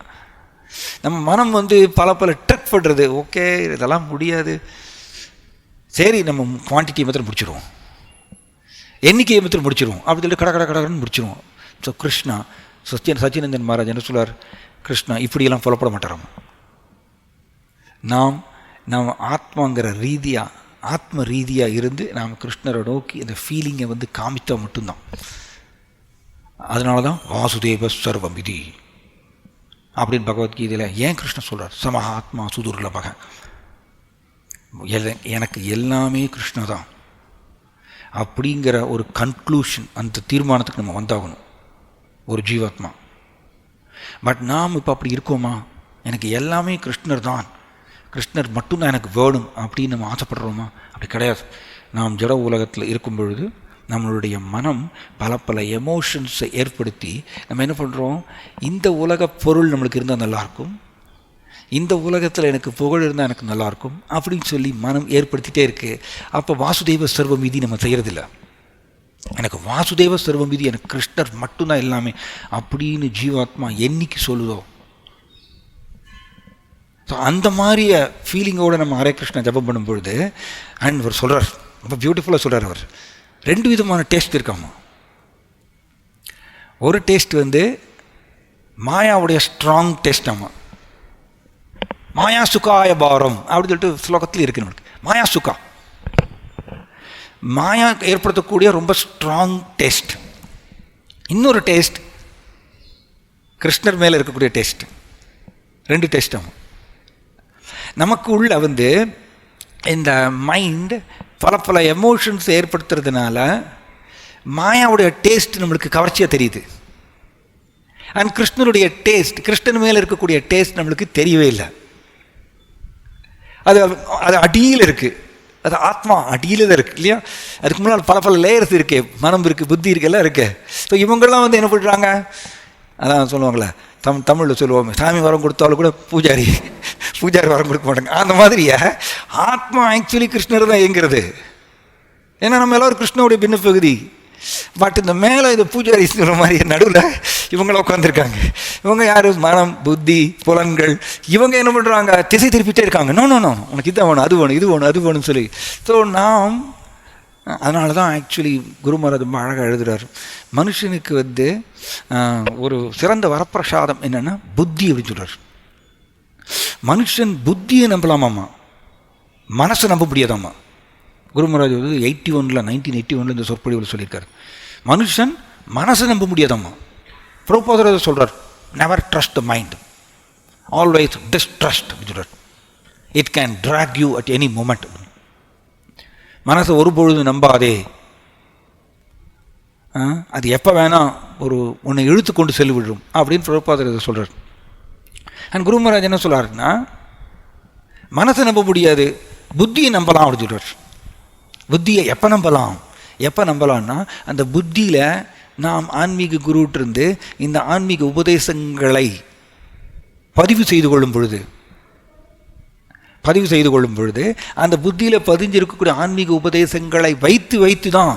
நம்ம மனம் பல ட்ரிக் பண்ணுறது. ஓகே, இதெல்லாம் முடியாது, சரி நம்ம குவான்டிட்டியை மாத்திரம் முடிச்சிடுவோம், எண்ணிக்கையை மாத்திரம் முடிச்சிடுவோம், அப்படி சொல்லிட்டு கடன்னு முடிச்சிடுவோம். ஸோ கிருஷ்ணா, சச்சினந்தன் மகாராஜ் என்ன சொல்வார், கிருஷ்ணா இப்படியெல்லாம் புலப்பட மாட்டாராம். நாம் ஆத்மாங்கிற ரீதியாக, ஆத்ம ரீதியாக இருந்து நாம் கிருஷ்ணரை நோக்கி இந்த ஃபீலிங்கை காமித்தா மட்டும்தான். அதனால தான் வாசுதேவ சர்வம் விதி, அப்படின்னு பகவத்கீதையில் ஏன் கிருஷ்ணன் சொல்கிறார்? சமஹாத்மா சுதுர்லபக, எனக்கு எல்லாமே கிருஷ்ண தான் அப்படிங்கிற ஒரு கன்க்ளூஷன், அந்த தீர்மானத்துக்கு நம்ம வந்தாகணும் ஒரு ஜீவாத்மா. பட் நாம் இப்போ அப்படி இருக்கோமா? எனக்கு எல்லாமே கிருஷ்ணர் தான், கிருஷ்ணர் மட்டும்தான் எனக்கு வேணும் அப்படின்னு நம்ம ஆசைப்படுறோமா? அப்படி கிடையாது. நாம் ஜட உலகத்தில் இருக்கும் பொழுது நம்மளுடைய மனம் பல எமோஷன்ஸை ஏற்படுத்தி நம்ம என்ன பண்ணுறோம், இந்த உலக பொருள் நம்மளுக்கு இருந்தால் நல்லாயிருக்கும், இந்த உலகத்தில் எனக்கு புகழ் இருந்தால் எனக்கு நல்லாயிருக்கும் அப்படின்னு சொல்லி மனம் ஏற்படுத்திகிட்டே இருக்குது. அப்போ வாசுதேவ சர்வமீதி நம்ம செய்கிறதில்ல. எனக்கு வாசுதேவ சர்வமீதி, எனக்கு கிருஷ்ணர் மட்டும்தான் எல்லாமே அப்படின்னு ஜீவாத்மா என்னைக்கு சொல்லுதோ, ஸோ அந்த மாதிரிய ஃபீலிங்கோடு நம்ம ஹரே கிருஷ்ணா ஜபம் பண்ணும் பொழுது, அண்ட் அவர் சொல்கிறார், ரொம்ப பியூட்டிஃபுல்லாக சொல்கிறார், அவர் 2 விதமான டேஸ்ட் இருக்காமா. ஒரு டேஸ்ட் மாயாவுடைய ஸ்ட்ராங் டேஸ்ட். ஆமாம், மாயா சுகாய பாரம் அப்படின்னு சொல்லிட்டு ஸ்லோகத்தில் இருக்கு நம்மளுக்கு. மாயா சுகா, மாயா ஏற்படுத்தக்கூடிய ரொம்ப ஸ்ட்ராங் டேஸ்ட். இன்னொரு டேஸ்ட் கிருஷ்ணர் மேலே இருக்கக்கூடிய டேஸ்ட். 2 டேஸ்ட். ஆமாம், நமக்கு உள்ள இந்த மைண்ட் பல எமோஷன்ஸ் ஏற்படுத்துறதுனால மாயாவுடைய டேஸ்ட் நம்மளுக்கு கவர்ச்சியாக தெரியுது. அண்ட் கிருஷ்ணருடைய டேஸ்ட், கிருஷ்ணன் மேலே இருக்கக்கூடிய டேஸ்ட் நம்மளுக்கு தெரியவே இல்லை. அது அது அடியில் இருக்குது, அது ஆத்மா அடியில் தான் இருக்குது இல்லையா. அதுக்கு முன்னால் பல லேயர்ஸ் இருக்கு, மனம் இருக்குது, புத்தி இருக்கு, எல்லாம் இருக்கு. ஸோ இவங்கெல்லாம் என்ன பண்ணுறாங்க, அதான் சொல்லுவாங்களே, தமிழில் சொல்லுவாங்க, சாமி வரம் கொடுத்தாலும் கூட பூஜாரி வரம் கொடுக்க மாட்டாங்க. அந்த மாதிரியே ஆத்மா ஆக்சுவலி கிருஷ்ணர் தான் இயங்கிறது. ஏன்னா நம்ம எல்லோரும் கிருஷ்ணனுடைய பின்ன பகுதி. பட் இந்த மேலே இந்த பூஜாரி சொல்கிற மாதிரி நடுவில் இவங்கள உட்காந்துருக்காங்க. இவங்க யார்? மனம், புத்தி, புலன்கள். இவங்க என்ன பண்ணுறாங்க, திசை திருப்பிட்டே இருக்காங்க. நோ, உனக்கு இதான் வேணும், அது வேணும், இது வேணும், அது வேணும்னு சொல்லி. ஸோ நாம் அதனால தான் ஆக்சுவலி குருமார் ரொம்ப அழகாக எழுதுகிறார், மனுஷனுக்கு ஒரு சிறந்த வரப்பிரசாதம் என்னென்னா புத்தி அப்படின்னு சொல்கிறார். மனுஷன் புத்தியை நம்பலாமாம்மா, மனசை நம்ப முடியாதாம்மா. குருமராஜ் 1981 இந்த சொற்பொழிவில் சொல்லியிருக்காரு, மனுஷன் மனசை நம்ப முடியாதாம்மா. பிரபுபாதர் சொல்கிறார், never trust the mind, always distrust அப்படின்னு சொல்கிறார். It can track you at any moment. மனசை ஒருபொழுது நம்பாதே, அது எப்போ வேணால் உன்னை இழுத்து கொண்டு செல்லு விடும் அப்படின்னு பிரபுபாதர் சொல்கிறார். அண்ட் குரு மகாராஜ் என்ன சொல்கிறாருன்னா, மனசை நம்ப முடியாது, புத்தியை நம்பலாம் அப்படின்னு சொல்கிறார். புத்தியை எப்போ நம்பலாம்னா அந்த புத்தியில் நாம் ஆன்மீக குருவிட்டிருந்து இந்த ஆன்மீக உபதேசங்களை பதிவு செய்து கொள்ளும் பொழுது அந்த புத்தியில் பதிஞ்சிருக்கக்கூடிய ஆன்மீக உபதேசங்களை வைத்து தான்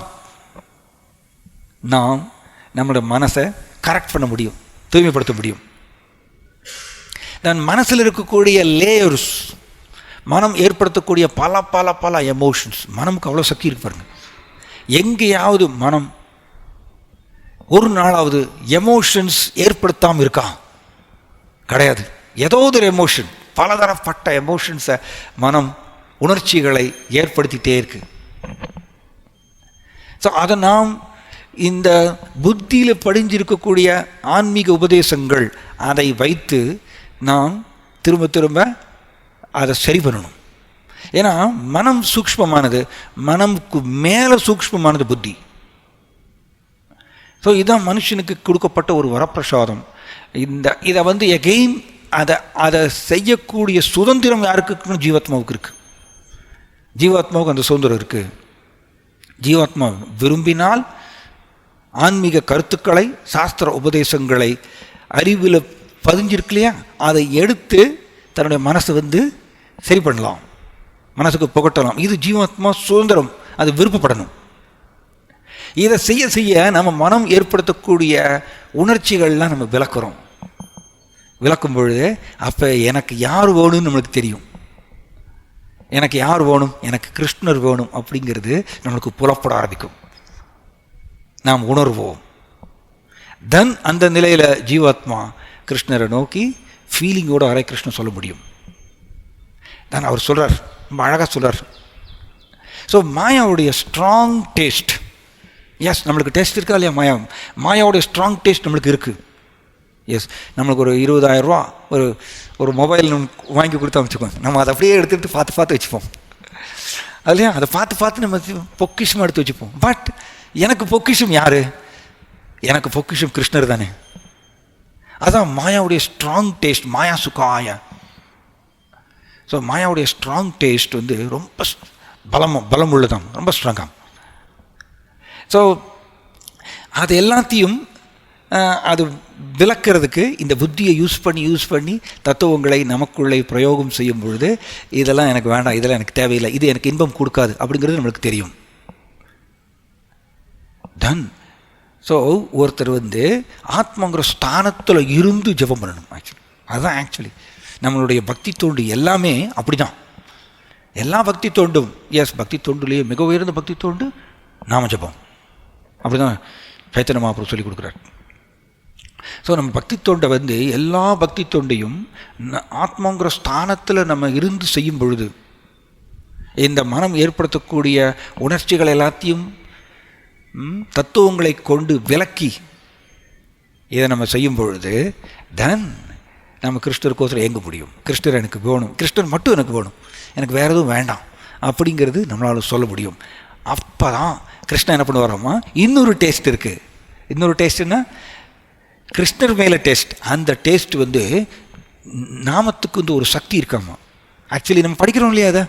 நாம் நம்மளோட மனசை கரெக்ட் பண்ண முடியும், தூய்மைப்படுத்த முடியும். நான் மனசில் இருக்கக்கூடிய லேயர்ஸ், மனம் ஏற்படுத்தக்கூடிய பல எமோஷன்ஸ், மனமுக்கு அவ்வளோ சக்தி இருக்கு பாருங்க. எங்கேயாவது மனம் ஒரு நாளாவது எமோஷன்ஸ் ஏற்படுத்தாமல் இருக்கா? கிடையாது. ஏதோ ஒரு எமோஷன், பலதரப்பட்ட எமோஷன்ஸை மனம், உணர்ச்சிகளை ஏற்படுத்திகிட்டே இருக்கு. ஸோ அதை நாம் இந்த புத்தியில் படிஞ்சிருக்கக்கூடிய ஆன்மீக உபதேசங்கள் அதை வைத்து நாம் திரும்ப அதை சரி பண்ணணும். ஏன்னா மனம் சூக்ஷ்மமானது, மனமுக்கு மேலே சூக்ஷ்மமானது புத்தி. ஸோ இதுதான் மனுஷனுக்கு கொடுக்கப்பட்ட ஒரு வரப்பிரசாதம். இதை எகெயின் அதை செய்யக்கூடிய சுதந்திரம் யாருக்கு இருக்குன்னு ஜீவாத்மாவுக்கு இருக்குது. ஜீவாத்மாவுக்கு அந்த சுதந்திரம் இருக்குது. ஜீவாத்மா விரும்பினால் ஆன்மீக கருத்துக்களை, சாஸ்திர உபதேசங்களை, அறிவில் பதிஞ்சிருக்கு இல்லையா, அதை எடுத்து தன்னுடைய மனசை சரி பண்ணலாம், மனசுக்கு புகட்டலாம். இது ஜீவாத்மா சுதந்திரம், அது விருப்பப்படணும். இதை செய்ய நம்ம மனம் ஏற்படுத்தக்கூடிய உணர்ச்சிகள்லாம் நம்ம விளக்கும் பொழுது அப்போ எனக்கு யார் வேணும்னு நம்மளுக்கு தெரியும். எனக்கு யார் வேணும், எனக்கு கிருஷ்ணர் வேணும் அப்படிங்கிறது நம்மளுக்கு புலப்பட ஆரம்பிக்கும், நாம் உணர்வோம். தென் அந்த நிலையில் ஜீவாத்மா கிருஷ்ணரை நோக்கி ஃபீலிங்கோட ஹரே கிருஷ்ணன் சொல்ல முடியும். தான் அவர் சொல்கிறார், ரொம்ப அழகாக சொல்கிறார். ஸோ மாயாவுடைய ஸ்ட்ராங் டேஸ்ட், எஸ் நம்மளுக்கு டேஸ்ட் இருக்கா இல்லையா, மாயாவுடைய ஸ்ட்ராங் டேஸ்ட் நம்மளுக்கு இருக்குது. எஸ், நம்மளுக்கு ஒரு 20,000 ரூபா ஒரு மொபைல் வாங்கி கொடுத்தா வச்சுக்கோங்க, நம்ம அதை அப்படியே எடுத்துகிட்டு பார்த்து வச்சுப்போம். அதுலையா அதை பார்த்து நம்ம பொக்கிஷமாக எடுத்து வச்சுப்போம். பட் எனக்கு பொக்கிஷம் யார்? எனக்கு பொக்கிஷம் கிருஷ்ணர் தானே. அதான் மாயாவுடைய ஸ்ட்ராங் டேஸ்ட், மாயா சுகாய. ஸோ மாயாவுடைய ஸ்ட்ராங் டேஸ்ட் ரொம்ப பலம் உள்ளதாம், ரொம்ப ஸ்ட்ராங்காம். ஸோ அது எல்லாத்தையும் அது விளக்கிறதுக்கு இந்த புத்தியை யூஸ் பண்ணி தத்துவங்களை நமக்குள்ளே பிரயோகம் செய்யும் பொழுது இதெல்லாம் எனக்கு வேண்டாம், இதெல்லாம் எனக்கு தேவையில்லை, இது எனக்கு இன்பம் கொடுக்காது அப்படிங்கிறது நம்மளுக்கு தெரியும். டன். ஸோ ஒருத்தர் ஆத்மாங்கிற ஸ்தானத்தில் இருந்து ஜெபம் பண்ணணும். அதுதான் ஆக்சுவலி நம்மளுடைய பக்தி தொண்டு எல்லாமே அப்படி தான். எல்லா பக்தி தொண்டும், எஸ், பக்தி தொண்டுலேயே மிக உயர்ந்த பக்தி தொண்டு நாம ஜெபம். அப்படி தான் சைத்தன்ய மகாபிரபு சொல்லி கொடுக்குறார். ஸோ நம்ம பக்தி தொண்டை எல்லா பக்தி தொண்டையும் ஆத்மாங்கிற ஸ்தானத்தில் நம்ம இருந்து செய்யும் பொழுது இந்த மனம் ஏற்படுத்தக்கூடிய உணர்ச்சிகள் எல்லாத்தையும் தத்துவங்களை கொண்டு விலக்கி இதை நம்ம செய்யும் பொழுது தென் நம்ம கிருஷ்ணருக்கோசரம் இயங்க முடியும். கிருஷ்ணர் எனக்கு வேணும், கிருஷ்ணர் மட்டும் எனக்கு வேணும், எனக்கு வேறு எதுவும் வேண்டாம் அப்படிங்கிறது நம்மளால் சொல்ல முடியும். அப்போ தான் கிருஷ்ணன் என்ன பண்ணுவாராம்மா, இன்னொரு டேஸ்ட் இருக்குது. இன்னொரு டேஸ்ட்டுன்னா கிருஷ்ணர் மேலே டேஸ்ட். அந்த டேஸ்ட் நாமத்துக்கு ஒரு சக்தி இருக்காமா. ஆக்சுவலி நம்ம படிக்கிறோம் இல்லையா, அதை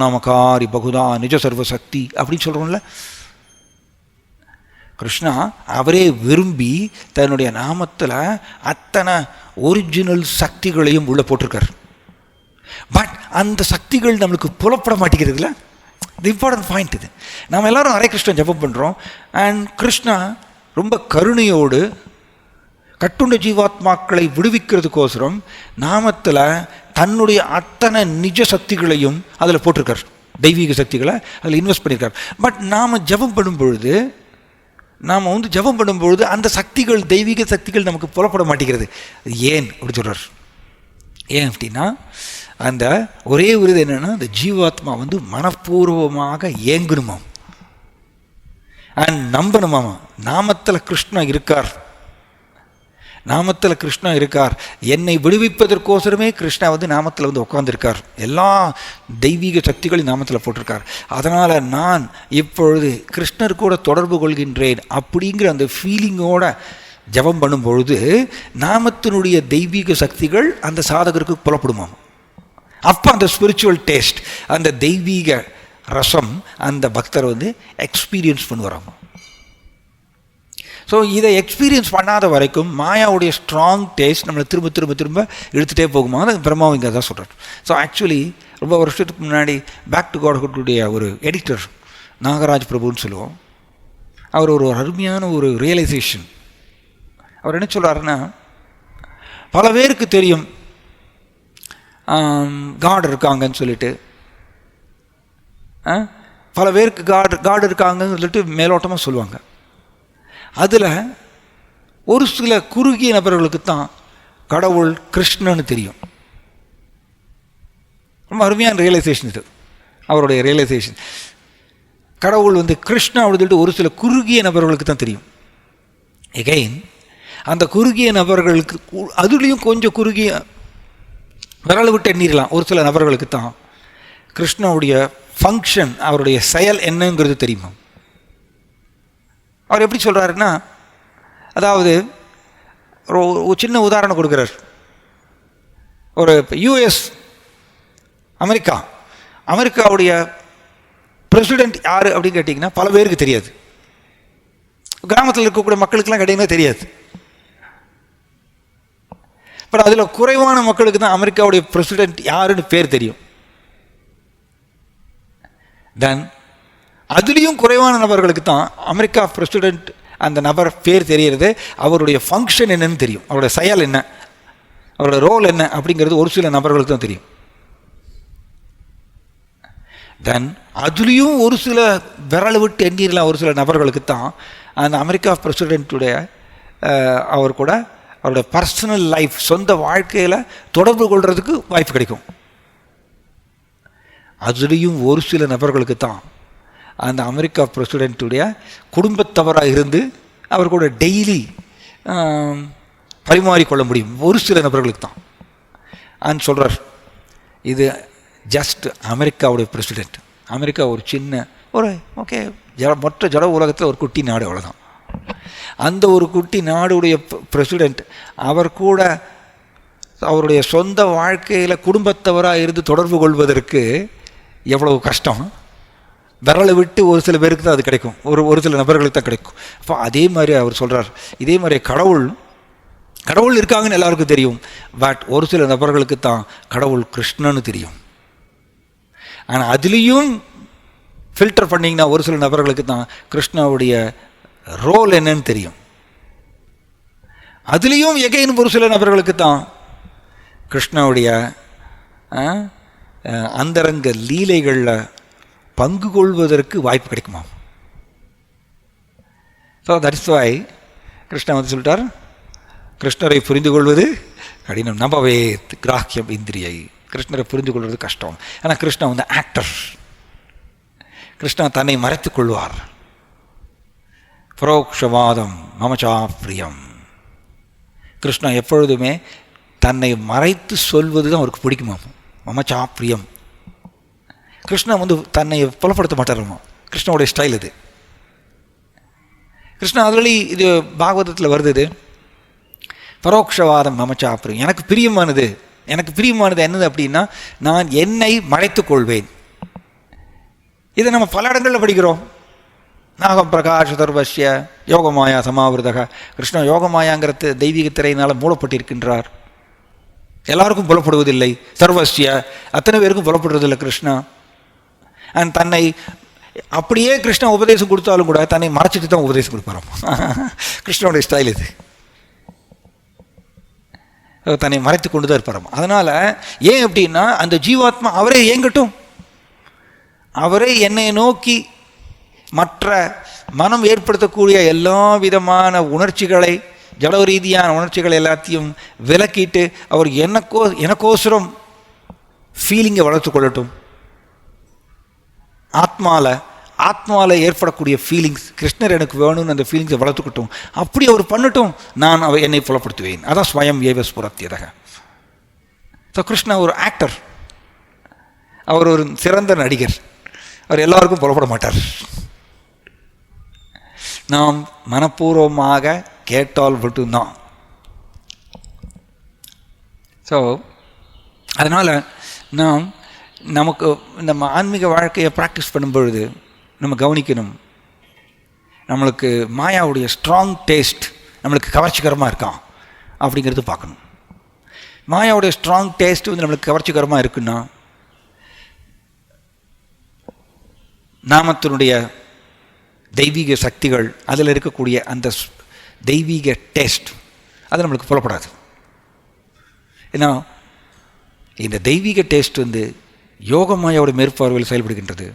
நாமகாரி பகுதா நிஜ சர்வ சக்தி அப்படின்னு சொல்கிறோம்ல. கிருஷ்ணா அவரே விரும்பி தன்னுடைய நாமத்தில் அத்தனை ஒரிஜினல் சக்திகளையும் உள்ளே போட்டிருக்கார். பட் அந்த சக்திகள் நம்மளுக்கு புலப்பட மாட்டேங்கிறதுல. இது இம்பார்ட்டன்ட் பாயிண்ட். இது நம்ம எல்லோரும் ஹரே கிருஷ்ணன் ஜெபம் பண்ணுறோம். அண்ட் கிருஷ்ணா ரொம்ப கருணையோடு கட்டுண்ட ஜீவாத்மாக்களை விடுவிக்கிறதுக்கோசரம் நாமத்தில் தன்னுடைய அத்தனை நிஜ சக்திகளையும் அதில் போட்டிருக்கார், தெய்வீக சக்திகளை அதில் இன்வெஸ்ட் பண்ணியிருக்கார். பட் நாம் ஜெபம் பண்ணும் பொழுது ஜெபம் பண்ணும்பொழுது அந்த சக்திகள், தெய்வீக சக்திகள் நமக்கு புலப்பட மாட்டேங்கிறது. ஏன் அப்படி சொல்கிறார்? ஏன் அப்படின்னா அந்த ஒரே ஒரு இது என்னென்னா, அந்த ஜீவாத்மா மனப்பூர்வமாக ஏங்கணுமாம் அண்ட் நம்பணுமாமா. நாமத்தில் கிருஷ்ணா இருக்கார், நாமத்தில் கிருஷ்ணா இருக்கார், என்னை விடுவிப்பதற்கோசரமே கிருஷ்ணா நாமத்தில் உட்கார்ந்துருக்கார், எல்லா தெய்வீக சக்திகளையும் நாமத்தில் போட்டிருக்கார். அதனால் நான் இப்பொழுது கிருஷ்ணர் கூட தொடர்பு கொள்கின்றேன் அப்படிங்கிற அந்த ஃபீலிங்கோட ஜபம் பண்ணும் பொழுது நாமத்தினுடைய தெய்வீக சக்திகள் அந்த சாதகருக்கு புலப்படுமாம். அப்போ அந்த ஸ்பிரிச்சுவல் டேஸ்ட், அந்த தெய்வீக ரசம் அந்த பக்தர் எக்ஸ்பீரியன்ஸ் பண்ணுவாராம். ஸோ இதை எக்ஸ்பீரியன்ஸ் பண்ணாத வரைக்கும் மாயாவுடைய ஸ்ட்ராங் டேஸ்ட் நம்மளை திரும்ப திரும்ப திரும்ப இழுத்துகிட்டே போகுமா. அது பிரம்மாவும் இங்கே தான் சொல்கிறார். ஸோ ஆக்சுவலி ரொம்ப வருஷத்துக்கு முன்னாடி பேக் டு காட்ஹுட்டுடைய ஒரு எடிட்டர் நாகராஜ் பிரபுன்னு சொல்லுவோம். அவர் ஒரு அருமையான ஒரு ரியலைசேஷன். அவர் என்ன சொல்கிறாருன்னா, பல பேருக்கு தெரியும் காட் இருக்காங்கன்னு சொல்லிட்டு, பல பேருக்கு காட் இருக்காங்கன்னு சொல்லிட்டு மேலோட்டமாக சொல்லுவாங்க. அதில் ஒரு சில குறுகிய நபர்களுக்கு தான் கடவுள் கிருஷ்ணன்னு தெரியும். ரொம்ப அருமையான ரியலைசேஷன் இது, அவருடைய ரியலைசேஷன். கடவுள் கிருஷ்ணா அப்படின்னு சொல்லிட்டு ஒரு சில குறுகிய நபர்களுக்கு தான் தெரியும். எகைன் அந்த குறுகிய நபர்களுக்கு, அதுலேயும் கொஞ்சம் குறுகிய விரல் விட்டு எண்ணிடலாம், ஒரு சில நபர்களுக்கு தான் கிருஷ்ணாவுடைய ஃபங்க்ஷன், அவருடைய செயல் என்னங்கிறது தெரியுமா. அவர் எப்படி சொல்கிறாருன்னா, அதாவது ஒரு சின்ன உதாரணம் கொடுக்குறார். ஒரு யூஎஸ் அமெரிக்காவுடைய பிரசிடெண்ட் யார் அப்படின்னு கேட்டிங்கன்னா பல பேருக்கு தெரியாது. கிராமத்தில் இருக்கக்கூடிய மக்களுக்கெல்லாம் கேட்டிங்கன்னா தெரியாது. பட் அதில் குறைவான மக்களுக்கு தான் அமெரிக்காவுடைய பிரசிடெண்ட் யாருன்னு பேர் தெரியும். தென் அதுலேயும் குறைவான நபர்களுக்கு தான் அமெரிக்கா பிரசிடெண்ட் அந்த நபர் பேர் தெரிகிறது, அவருடைய ஃபங்க்ஷன் என்னன்னு தெரியும், அவருடைய செயல் என்ன, அவருடைய ரோல் என்ன அப்படிங்கிறது ஒரு சில நபர்களுக்கு தான் தெரியும். தென் அதுலேயும் ஒரு சில விரல் விட்டு எண்ணிரலாம் ஒரு சில நபர்களுக்கு தான் அந்த அமெரிக்கா பிரசிடெண்ட்டுடைய அவர் கூட அவருடைய பர்சனல் லைஃப், சொந்த வாழ்க்கையில் தொடர்பு கொள்கிறதுக்கு வாய்ப்பு கிடைக்கும். அதுலேயும் ஒரு சில நபர்களுக்கு தான் அந்த அமெரிக்கா பிரசிடெண்ட்டுடைய குடும்பத்தவராக இருந்து அவர் கூட டெய்லி பரிமாறிக்கொள்ள முடியும், ஒரு சில நபர்களுக்கு தான். அன்னு சொல்கிறார். இது ஜஸ்ட் அமெரிக்காவுடைய பிரசிடெண்ட். அமெரிக்கா ஒரு சின்ன ஒரு ஓகே மொத்த ஜட உலகத்தில் ஒரு குட்டி நாடு, அவ்வளோதான். அந்த ஒரு குட்டி நாடுடைய பிரசிடெண்ட் அவர் கூட அவருடைய சொந்த வாழ்க்கையில் குடும்பத்தவராக இருந்து தொடர்பு கொள்வதற்கு எவ்வளவு கஷ்டம். விரலை விட்டு ஒரு சில பேருக்கு தான் அது கிடைக்கும், ஒரு சில நபர்களுக்கு தான் கிடைக்கும். அப்போ அதே மாதிரி அவர் சொல்கிறார், இதே மாதிரி கடவுள் இருக்காங்கன்னு எல்லாருக்கும் தெரியும், பட் ஒரு சில நபர்களுக்கு தான் கடவுள் கிருஷ்ணன்னு தெரியும். ஆனால் அதுலேயும் ஃபில்டர் பண்ணிங்கன்னா ஒரு சில நபர்களுக்கு தான் கிருஷ்ணாவுடைய ரோல் என்னன்னு தெரியும். அதுலேயும் எகைன் ஒரு சில நபர்களுக்கு தான் கிருஷ்ணாவுடைய அந்தரங்க லீலைகளில் பங்கு கொள்வதற்கு வாய்ப்பு கிடைக்குமா. So that is why Krishna வந்து சொல்லிட்டார், கிருஷ்ணரை புரிந்து கொள்வது கடினம், நம்பவே கிராக்கியம் இந்திரியை. கிருஷ்ணரை புரிந்து கொள்வது கஷ்டம். ஆனால் கிருஷ்ணா வந்து ஆக்டர். கிருஷ்ணா தன்னை மறைத்துக் கொள்வார். பரோக்ஷவாதம் மமச்சா பிரியம். கிருஷ்ணா எப்பொழுதுமே தன்னை மறைத்து சொல்வது தான் அவருக்கு பிடிக்குமா. மமச்சா பிரியம். கிருஷ்ணா வந்து தன்னை புலப்படுத்த மாட்டாருமா. கிருஷ்ணாவுடைய ஸ்டைல் இது. கிருஷ்ணா அதுலேயே இது பாகவதத்தில் வருது. இது பரோக்ஷவாதம் மமச்சா பிரியம். எனக்கு பிரியமானது என்னது அப்படின்னா, நான் என்னை மறைத்துக் கொள்வேன். இதை நம்ம பல இடங்களில் படிக்கிறோம். நாகம் பிரகாஷ சர்வஸ்ய யோகமாயா சமாவிரதக. கிருஷ்ணா யோகமாயாங்கிற தெய்வீக திரையினால் மூடப்பட்டிருக்கின்றார். எல்லாருக்கும் புலப்படுவதில்லை. சர்வஸ்ய அத்தனை பேருக்கும் புலப்படுறதில்லை கிருஷ்ணா. அண்ட் தன்னை அப்படியே கிருஷ்ணா உபதேசம் கொடுத்தாலும் கூட தன்னை மறைச்சிட்டு தான் உபதேசம் கொடுப்பாராம். கிருஷ்ணனுடைய ஸ்டைல் இது. தன்னை மறைத்து கொண்டு தான் இருப்பாராம். அதனால் ஏன் அப்படின்னா, அந்த ஜீவாத்மா அவரே இயங்கட்டும், அவரே என்னை நோக்கி மற்ற மனம் ஏற்படுத்தக்கூடிய எல்லா விதமான உணர்ச்சிகளை, ஜட ரீதியான உணர்ச்சிகள் எல்லாத்தையும் விலக்கிட்டு அவர் எனக்கோசரம் ஃபீலிங்கை வளர்த்து கொள்ளட்டும். ஆத்மாவில் ஏற்படக்கூடிய ஃபீலிங்ஸ், கிருஷ்ணர் எனக்கு வேணும்னு அந்த ஃபீலிங்ஸை வளர்த்துக்கட்டும். அப்படி அவர் பண்ணட்டும், நான் என்னை புலப்படுத்துவேன். அதான் ஸ்வயம் ஏவ ஸ்புரத்தியதக. ஸோ கிருஷ்ணா ஒரு ஆக்டர், அவர் ஒரு சிறந்த நடிகர். அவர் எல்லாருக்கும் புலப்பட மாட்டார். நாம் மனப்பூர்வமாக கேட்டால் மட்டும்தான். ஸோ அதனால் நமக்கு நம்ம ஆன்மீக வாழ்க்கையை ப்ராக்டிஸ் பண்ணும்பொழுது நம்ம கவனிக்கணும், நம்மளுக்கு மாயாவுடைய ஸ்ட்ராங் டேஸ்ட் நம்மளுக்கு கவர்ச்சிகரமாக இருக்கான் அப்படிங்கிறது பார்க்கணும். மாயாவுடைய ஸ்ட்ராங் டேஸ்ட் வந்து நம்மளுக்கு கவர்ச்சிகரமாக இருக்குன்னா, நாமத்தினுடைய தெய்வீக சக்திகள், அதில் இருக்கக்கூடிய அந்த தெய்வீக டேஸ்ட் அது நம்மளுக்கு புலப்படாது. ஏன்னா இந்த தெய்வீக டேஸ்ட் வந்து யோக மாயாவோட மேற்பார்வையில் செயல்படுகின்றது.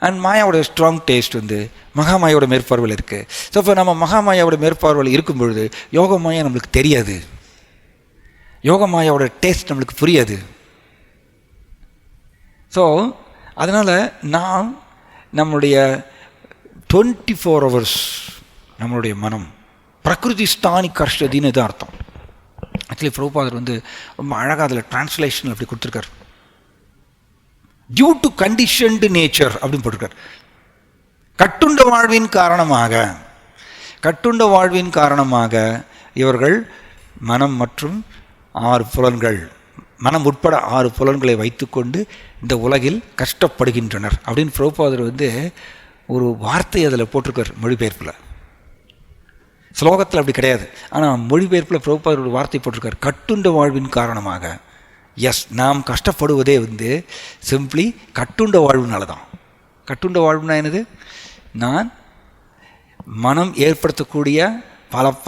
அண்ட் மாயாவோட ஸ்ட்ராங் டேஸ்ட் வந்து மகாமாயோட மேற்பார்வையில் இருக்குது. ஸோ இப்போ நம்ம மகாமாயாவோட மேற்பார்வையில் இருக்கும் பொழுது யோக மாயா நம்மளுக்கு தெரியாது, யோக மாயாவோட டேஸ்ட் நம்மளுக்கு புரியாது. ஸோ அதனால் நாம் நம்மளுடைய 24 hours நம்மளுடைய மனம் பிரகிருதி ஸ்தானி கர்ஷதின்னு தான் அர்த்தம். ஆக்சுவலி பிரபுபாதர் வந்து ரொம்ப அழகாக அதில் டிரான்ஸ்லேஷன் அப்படி கொடுத்துருக்கார். டியூ டு கண்டிஷன்டு நேச்சர் அப்படின்னு போட்டிருக்கார். கட்டுண்ட வாழ்வின் காரணமாக இவர்கள் மனம் மற்றும் 6 புலன்கள், மனம் உட்பட 6 புலன்களை வைத்துக்கொண்டு இந்த உலகில் கஷ்டப்படுகின்றனர் அப்படின்னு பிரபுபாதர் வந்து ஒரு வார்த்தை அதில் போட்டிருக்கார் மொழிபெயர்ப்பில். ஸ்லோகத்தில் அப்படி கிடையாது, ஆனால் மொழிபெயர்ப்பில் பிரபுபாதர் ஒரு வார்த்தை போட்டிருக்கார், கட்டுண்ட வாழ்வின் காரணமாக. எஸ், நாம் கஷ்டப்படுவதே வந்து சிம்பிளி கட்டுண்ட வாழ்வுனால தான். கட்டுண்ட வாழ்வுனா என்னது? நான் மனம் ஏற்படுத்தக்கூடிய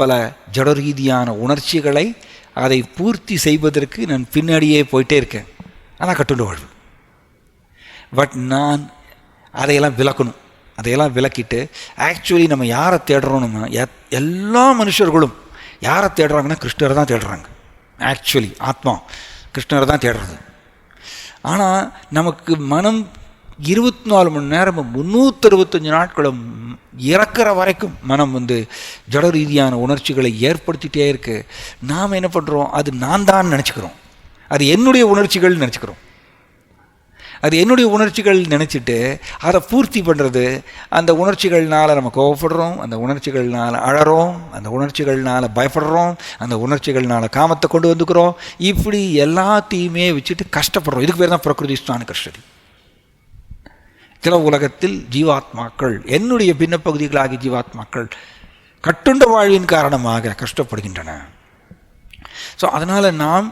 பல ஜட ரீதியான உணர்ச்சிகளை அதை பூர்த்தி செய்வதற்கு நான் பின்னாடியே போயிட்டே இருக்கேன். அதான் கட்டுண்ட வாழ்வு. பட் நான் அதையெல்லாம் விளக்கணும். அதையெல்லாம் விளக்கிட்டு ஆக்சுவலி நம்ம யாரை தேடுறோம்னா, எல்லா மனுஷர்களும் யாரை தேடுறாங்கன்னா கிருஷ்ணரை தான் தேடுறாங்க. ஆக்சுவலி ஆத்மா கிருஷ்ணரை தான் தேடுறது. ஆனால் நமக்கு மனம் 24 மணி நேரமும் 365 நாட்களும் இறக்குற வரைக்கும் மனம் ஜட ரீதியான உணர்ச்சிகளை ஏற்படுத்திகிட்டே இருக்கு. நாம் என்ன பண்ணுறோம்? அது நான் தான் நினச்சிக்கிறோம், அது என்னுடைய உணர்ச்சிகள் நினச்சிக்கிறோம். அது என்னுடைய உணர்ச்சிகள் நினச்சிட்டு அதை பூர்த்தி பண்ணுறது. அந்த உணர்ச்சிகள்னால் நம்ம கோவப்படுறோம், அந்த உணர்ச்சிகள்னால் அழறோம், அந்த உணர்ச்சிகள்னால் பயப்படுறோம், அந்த உணர்ச்சிகள்னால் காமத்தை கொண்டு வந்துக்கிறோம். இப்படி எல்லாத்தையுமே வச்சுட்டு கஷ்டப்படுறோம். இதுக்கு பேர் தான் பிரகிருதி ஸ்தான கஷ்டதி. சில உலகத்தில் ஜீவாத்மாக்கள், என்னுடைய பின்னப்பகுதிகளாகிய ஜீவாத்மாக்கள் கட்டுண்ட வாழ்வின் காரணமாக கஷ்டப்படுகின்றன. ஸோ அதனால் நாம்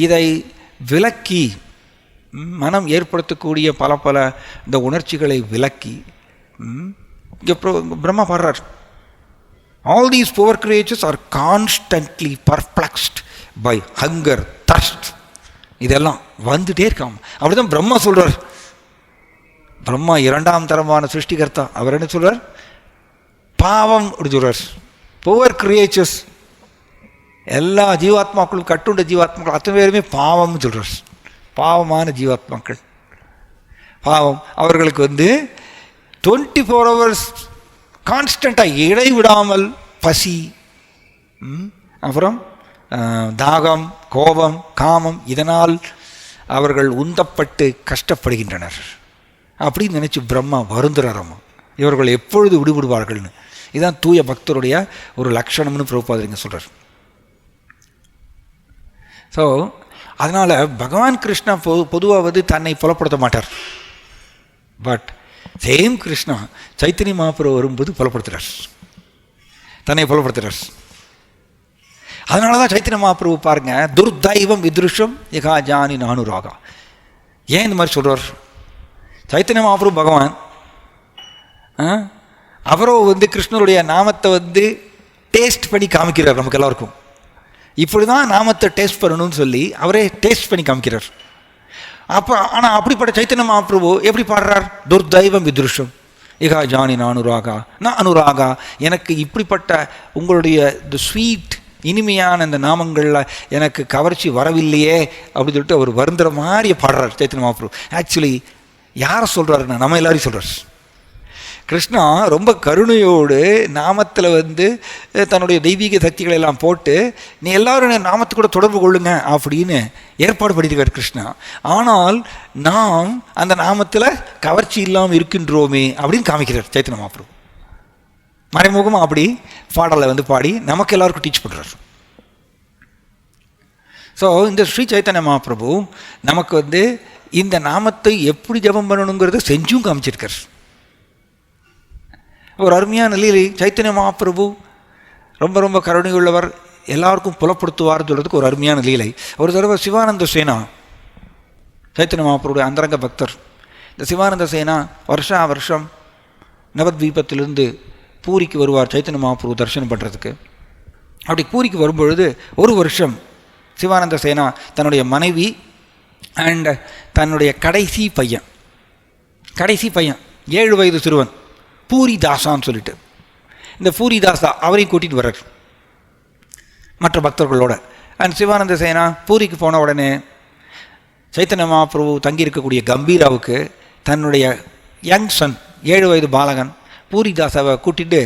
இதை விலக்கி, மனம் ஏற்படுத்தக்கூடிய பல பல இந்த உணர்ச்சிகளை விலக்கி, இங்கே பிரம்மா பாடுறார், all these poor creatures are constantly perplexed by hunger thirst. இதெல்லாம் வந்துட்டே இருக்காம. அப்படிதான் பிரம்மா சொல்றார். பிரம்மா 2ஆம் தரமான சிருஷ்டிகர்த்தா. அவர் என்ன சொல்றார்? பாவம் அப்படி சொல்றார். புவர் கிரியேச்சர்ஸ், எல்லா ஜீவாத்மாக்களும், கட்டுண்ட ஜீவாத்மாக்கள் அத்தனை பேருமே பாவம்னு சொல்றார். பாவமான ஜீவாத்மாக்கள், பாவம். அவர்களுக்கு 24 hours கான்ஸ்டண்ட்டாக இடைவிடாமல் பசி, அப்புறம் தாகம், கோபம், காமம், இதனால் அவர்கள் உந்தப்பட்டு கஷ்டப்படுகின்றனர் அப்படின்னு நினச்சி பிரம்மா வருந்துறாராமா. இவர்கள் எப்பொழுது விடுபடுவார்கள்னு. இதுதான் தூய பக்தருடைய ஒரு லட்சணம்னு பிரபுபாதர் சொல்கிறார். ஸோ அதனால் பகவான் கிருஷ்ணா பொதுவாக தன்னை புலப்படுத்த மாட்டார். பட் சேம் கிருஷ்ணா சைத்தன்ய மகாபிரபு வரும்போது புலப்படுத்துகிறார், தன்னை புலப்படுத்துகிறார். அதனால தான் சைத்தன்ய மகாபிரபு பாருங்க, துர்தைவம் விதுருஷம் யகா ஜானி நானுராகா. ஏன் இந்த மாதிரி சொல்கிறார்? சைத்தன்ய மகாபிரபு பகவான், அவரோ கிருஷ்ணருடைய நாமத்தை டேஸ்ட் பண்ணி காமிக்கிறார் நமக்கு எல்லாருக்கும். இப்படி தான் நாமத்தை டேஸ்ட் பண்ணணும்னு சொல்லி அவரே டேஸ்ட் பண்ணி காமிக்கிறார். ஆனால் அப்படிப்பட்ட சைத்தன்ய மகாபிரபு எப்படி பாடுறார்? துர்தைவம் விதுருஷம் யகா ஜானி நானுராகா நான் அனுராகா. எனக்கு இப்படிப்பட்ட உங்களுடைய இந்த ஸ்வீட் இனிமையான இந்த நாமங்களில் எனக்கு கவர்ச்சி வரவில்லையே அப்படின்னு சொல்லிட்டு அவர் வருந்துற மாதிரியே பாடுறார் சைத்தன்ய மகாபிரபு. ஆக்சுவலி யாரை சொல்கிறாருன்னா நம்ம எல்லாரையும் சொல்கிறார். கிருஷ்ணா ரொம்ப கருணையோடு நாமத்தில் தன்னுடைய தெய்வீக சக்திகளை எல்லாம் போட்டு நீ எல்லாரும் நாமத்தை கூட தொடர்பு கொள்ளுங்க அப்படின்னு ஏற்பாடு பண்ணியிருக்கார் கிருஷ்ணா. ஆனால் நாம் அந்த நாமத்தில் கவர்ச்சி இல்லாமல் இருக்கின்றோமே அப்படின்னு காமிக்கிறார் சைத்தன்ய மகாபிரபு. மறைமுகமாக அப்படி பாடலை பாடி நமக்கு எல்லாருக்கும் டீச் பண்ணுறார். ஸோ இந்த ஸ்ரீ சைத்தன்ய மகாபிரபு நமக்கு இந்த நாமத்தை எப்படி ஜபம் பண்ணணுங்கிறத செஞ்சும் காமிச்சிருக்கார். ஒரு அருமையான லீலை. சைத்தன்ய மகாபிரபு ரொம்ப ரொம்ப கருணை உள்ளவர், எல்லாருக்கும் புலப்படுத்துவார்னு சொல்கிறதுக்கு ஒரு அருமையான லீலை. ஒரு தடவை சிவானந்த சேனா, சைத்தன்ய மகாபிரபுடைய அந்தரங்க பக்தர், இந்த சிவானந்த சேனா வருஷா வருஷம் நவத்வீபத்திலிருந்து பூரிக்கு வருவார் சைத்தன்ய மகாபிரபு தரிசனம் பண்ணுறதுக்கு. அப்படி பூரிக்கு வரும்பொழுது ஒரு வருஷம் சிவானந்த சேனா தன்னுடைய மனைவி அண்ட் தன்னுடைய கடைசி பையன் 7 வயது சிறுவன் பூரிதாசான்னு சொல்லிட்டு, இந்த பூரிதாசா அவரையும் கூட்டிகிட்டு வர்றார் மற்ற பக்தர்களோட. அண்ட் சிவானந்த சேனா பூரிக்கு போன உடனே சைத்தன்ய மகாபிரபு தங்கியிருக்கக்கூடிய கம்பீராவுக்கு தன்னுடைய யங் சன் 7 வயது பாலகன் பூரிதாசாவை கூட்டிகிட்டு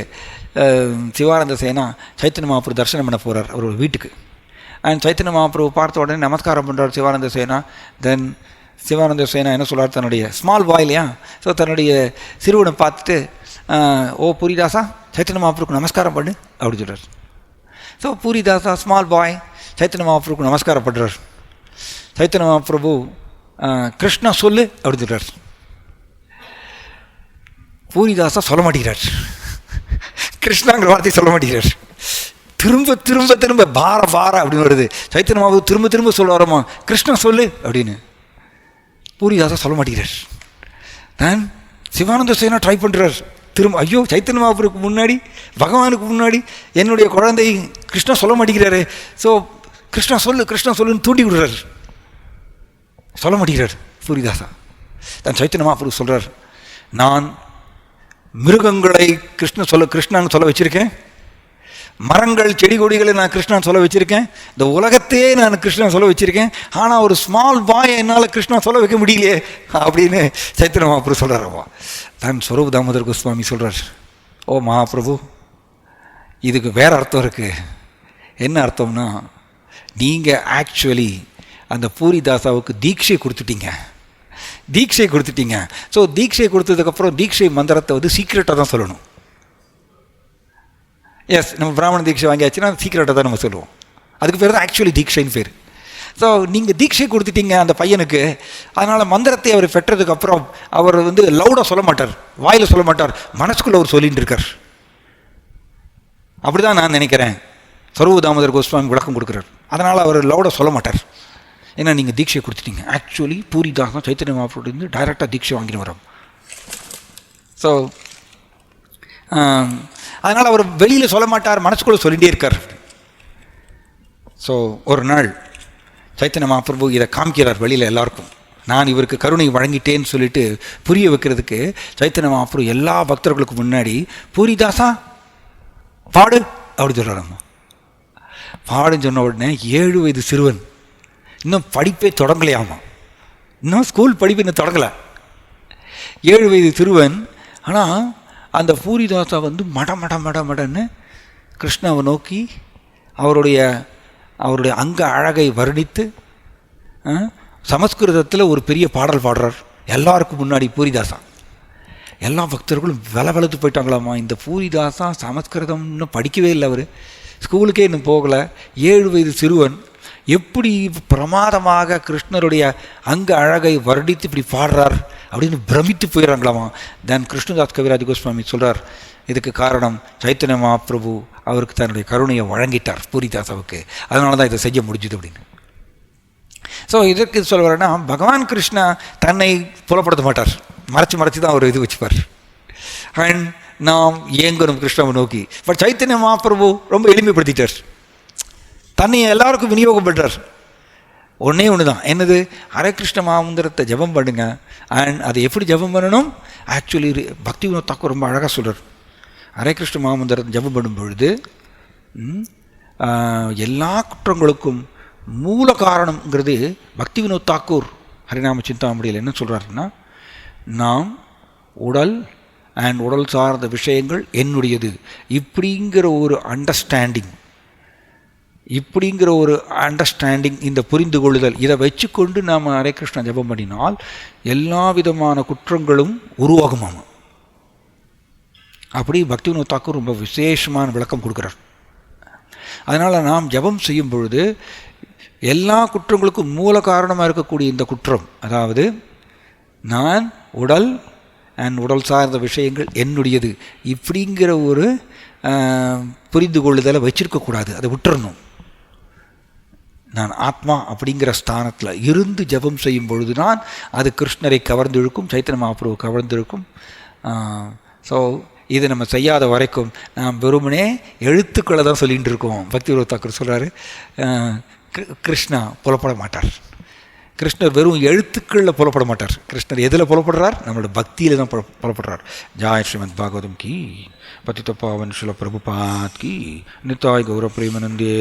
சிவானந்த சேனா சைத்தன்ய மகாபிரபு தரிசனம் பண்ண போகிறார் அவர் வீட்டுக்கு. அண்ட் சைத்தன்ய மகாபிரபு பார்த்த உடனே நமஸ்காரம் பண்ணுறார் சிவானந்த சேனா. தென் சிவானந்த சேனா என்ன சொல்கிறார், தன்னுடைய ஸ்மால் பாய் இல்லையா, ஸோ தன்னுடைய சிறுவனை பார்த்துட்டு, ஓ பூரிதாசா சைத்தன்ய மகாபிரபுக்கு நமஸ்காரம் பண்ணு அப்படின்னு சொல்கிறார். ஸோ பூரிதாசா ஸ்மால் பாய் சைத்தன்ய மகாபிரபுக்கு நமஸ்காரம் பண்ணுறார். சைத்தன்ய மகாபிரபு கிருஷ்ணா சொல்லு அப்படின்னு சொல்கிறார். பூரிதாசா சொல்ல மாட்டேங்கிறார், கிருஷ்ணாங்கிற வார்த்தையை சொல்ல மாட்டேங்கிறார். திரும்ப திரும்ப திரும்ப பார அப்படின்னு வருது. சைத்தன்ய மகாபிரபு திரும்ப திரும்ப சொல்ல வரோமா, கிருஷ்ணா சொல்லு அப்படின்னு. பூரிதாசா சொல்ல மாட்டேங்கிறார். தான் சிவானந்த சேனா ட்ரை பண்ணுறார் திரும்ப. ஐயோ, சைத்தன்ய மகாபிரபுக்கு முன்னாடி, பகவானுக்கு முன்னாடி என்னுடைய குழந்தை கிருஷ்ணா சொல்ல மாட்டேங்கிறாரு. ஸோ கிருஷ்ணா சொல்லுன்னு தூண்டி விடுறார். சொல்ல மாட்டேங்கிறார் பூரிதாசா. தான் சைத்தன்ய மகாபிரபு சொல்கிறார், நான் மிருகங்களை கிருஷ்ணான்னு சொல்ல வச்சுருக்கேன், மரங்கள் செடி கொடிகளை நான் கிருஷ்ணன் சொல்ல வச்சுருக்கேன், இந்த உலகத்தையே நான் கிருஷ்ணன் சொல்ல வச்சுருக்கேன், ஆனால் ஒரு ஸ்மால் பாயை என்னால் கிருஷ்ணன் சொல்ல வைக்க முடியலையே அப்படின்னு சைத்தன்ய மகாபிரபு சொல்கிறாரப்பா. தான் ஸ்வரூப் தாமோதர் கோஸ்வாமி சொல்கிறார், ஓ மகாபிரபு, இதுக்கு வேறு அர்த்தம் இருக்குது. என்ன அர்த்தம்னா, நீங்கள் ஆக்சுவலி அந்த பூரிதாசாவுக்கு தீட்சை கொடுத்துட்டீங்க. ஸோ தீட்சை கொடுத்ததுக்கப்புறம் தீட்சை மந்திரத்தை வந்து சீக்ரெட்டாக தான் சொல்லணும். எஸ், நம்ம பிராமண தீட்சை வாங்கியாச்சுன்னா சீக்கிரட்டாக தான் நம்ம சொல்லுவோம். அதுக்கு பேர் தான் ஆக்சுவலி தீட்சைன்னு பேர். ஸோ நீங்கள் தீட்சை கொடுத்துட்டீங்க அந்த பையனுக்கு, அதனால் மந்திரத்தை அவர் பெற்றதுக்கப்புறம் அவர் வந்து லவுடாக சொல்ல மாட்டார், வாயில் சொல்ல மாட்டார், மனசுக்குள்ளே அவர் சொல்லிகிட்டு இருக்கார். அப்படி தான் நான் நினைக்கிறேன். ஸ்வரூப் தாமோதர் கோஸ்வாமி விளக்கம் கொடுக்குறார். அதனால் அவர் லவுடாக சொல்ல மாட்டார், ஏன்னா நீங்கள் தீட்சை கொடுத்துட்டீங்க. ஆக்சுவலி பூரிதாசம் சைத்தன்ய மகாபிரபுலேருந்து டைரெக்டாக தீட்சை வாங்கிட்டு வரோம். ஸோ அதனால் அவர் வெளியில் சொல்ல மாட்டார், மனசுக்குள்ளே சொல்லிகிட்டே இருக்கார். ஸோ ஒரு நாள் சைத்தன்ய மகாபிரபு இதை காமிக்கிறார் வெளியில் எல்லாருக்கும். நான் இவருக்கு கருணை வழங்கிட்டேன்னு சொல்லிட்டு புரிய வைக்கிறதுக்கு சைத்தன்ய மகாபிரபு எல்லா பக்தர்களுக்கும் முன்னாடி பூரிதாசா பாடு அப்படி சொல்கிறாரம்மா. பாடுன்னு சொன்ன உடனே 7 வயது சிறுவன், இன்னும் படிப்பே தொடங்கலையாமா, இன்னும் ஸ்கூல் படிப்பு இன்னும் தொடங்கலை, 7 வயது சிறுவன். ஆனால் அந்த பூரிதாசா வந்து மடன்னு கிருஷ்ணாவை நோக்கி அவருடைய அங்க அழகை வர்ணித்து சமஸ்கிருதத்தில் ஒரு பெரிய பாடல் பாடுறார் எல்லாருக்கும் முன்னாடி. பூரிதாசா எல்லா பக்தர்களும் வெளத்து போயிட்டாங்களாமா. இந்த பூரிதாசா சமஸ்கிருதம் இன்னும் படிக்கவே இல்லை, அவர் ஸ்கூலுக்கே இன்னும் போகலை, 7 வயது சிறுவன் எப்படி பிரமாதமாக கிருஷ்ணருடைய அங்க அழகை வர்ணித்து இப்படி பாடுறார் அப்படின்னு பிரமித்து போயிடறாங்களாமா. தென் கிருஷ்ணதாஸ் கவிராஜ் கோஸ்வாமி சொல்கிறார், இதுக்கு காரணம் சைத்தன்ய மகாபிரபு அவருக்கு தன்னுடைய கருணையை வழங்கிட்டார் பூரிதாசாவுக்கு, அதனால தான் இதை செய்ய முடிஞ்சுது அப்படின்னு. ஸோ இதற்கு சொல்ல வரேன்னா, பகவான் கிருஷ்ணா தன்னை புலப்படுத்த மாட்டார், மறைச்சு தான் அவர் இது வச்சுப்பார். அண்ட் நாம் ஏங்கணும் கிருஷ்ணாவை நோக்கி. பட் சைத்தன்ய மகாபிரபு ரொம்ப எளிமைப்படுத்திட்டார், தன்னை எல்லாருக்கும் விநியோகம் பண்ணுறார். ஒன்றே ஒன்று தான், என்னது, ஹரே கிருஷ்ண மகாமந்திரத்தை ஜபம் பண்ணுங்க. அண்ட் அதை எப்படி ஜபம் பண்ணணும், ஆக்சுவலி பக்தி வினோத் தாக்கூர் ரொம்ப அழகாக சொல்கிறார். ஹரே கிருஷ்ண மகாமந்திரத்தை ஜபம் பண்ணும் பொழுது எல்லா குற்றங்களுக்கும் மூல காரணங்கிறது பக்தி வினோத் தாக்கூர் ஹரிநாம சிந்தாமணியில் என்ன சொல்கிறாருன்னா, நாம் உடல் அண்ட் உடல் சார்ந்த விஷயங்கள் என்னுடையது இப்படிங்கிற ஒரு அண்டர்ஸ்டாண்டிங், இந்த புரிந்து கொள்ளுதல், இதை வச்சுக்கொண்டு நாம் ஹரே கிருஷ்ணா ஜபம் பண்ணினால் எல்லா விதமான குற்றங்களும் உருவாகுமாம். அப்படி பக்தி வினோத் தாக்கூர் ரொம்ப விசேஷமான விளக்கம் கொடுக்குறார். அதனால் நாம் ஜபம் செய்யும் பொழுது எல்லா குற்றங்களுக்கும் மூல காரணமாக இருக்கக்கூடிய இந்த குற்றம், அதாவது நான் உடல் அண்ட் உடல் சார்ந்த விஷயங்கள் என்னுடையது இப்படிங்கிற ஒரு புரிந்து கொள்ளுதலை வச்சிருக்கக்கூடாது, அதை விட்டுறணும். நான் ஆத்மா அப்படிங்கிற ஸ்தானத்தில் இருந்து ஜபம் செய்யும் பொழுது தான் அது கிருஷ்ணரை கவர்ந்திழுக்கும், சைத்தன்ய மகாபிரபு கவர்ந்திருக்கும். ஸோ இது நம்ம செய்யாத வரைக்கும் நாம் வெறுமனே எழுத்துக்களை தான் சொல்லிகிட்டு இருக்கோம். பக்தி வினோத் தாக்கூர் சொல்கிறாரு, கிருஷ்ணா புலப்பட மாட்டார். கிருஷ்ணர் வெறும் எழுத்துக்களில் புலப்பட மாட்டார். கிருஷ்ணர் எதில் புலப்படுறார், நம்மளோட பக்தியில் தான் புலப்படுறார். ஜாய் ஸ்ரீமத் பாகவதம் கி, பतित पावन श्रील प्रभुपाद की, निताय गौर प्रेमानंदे.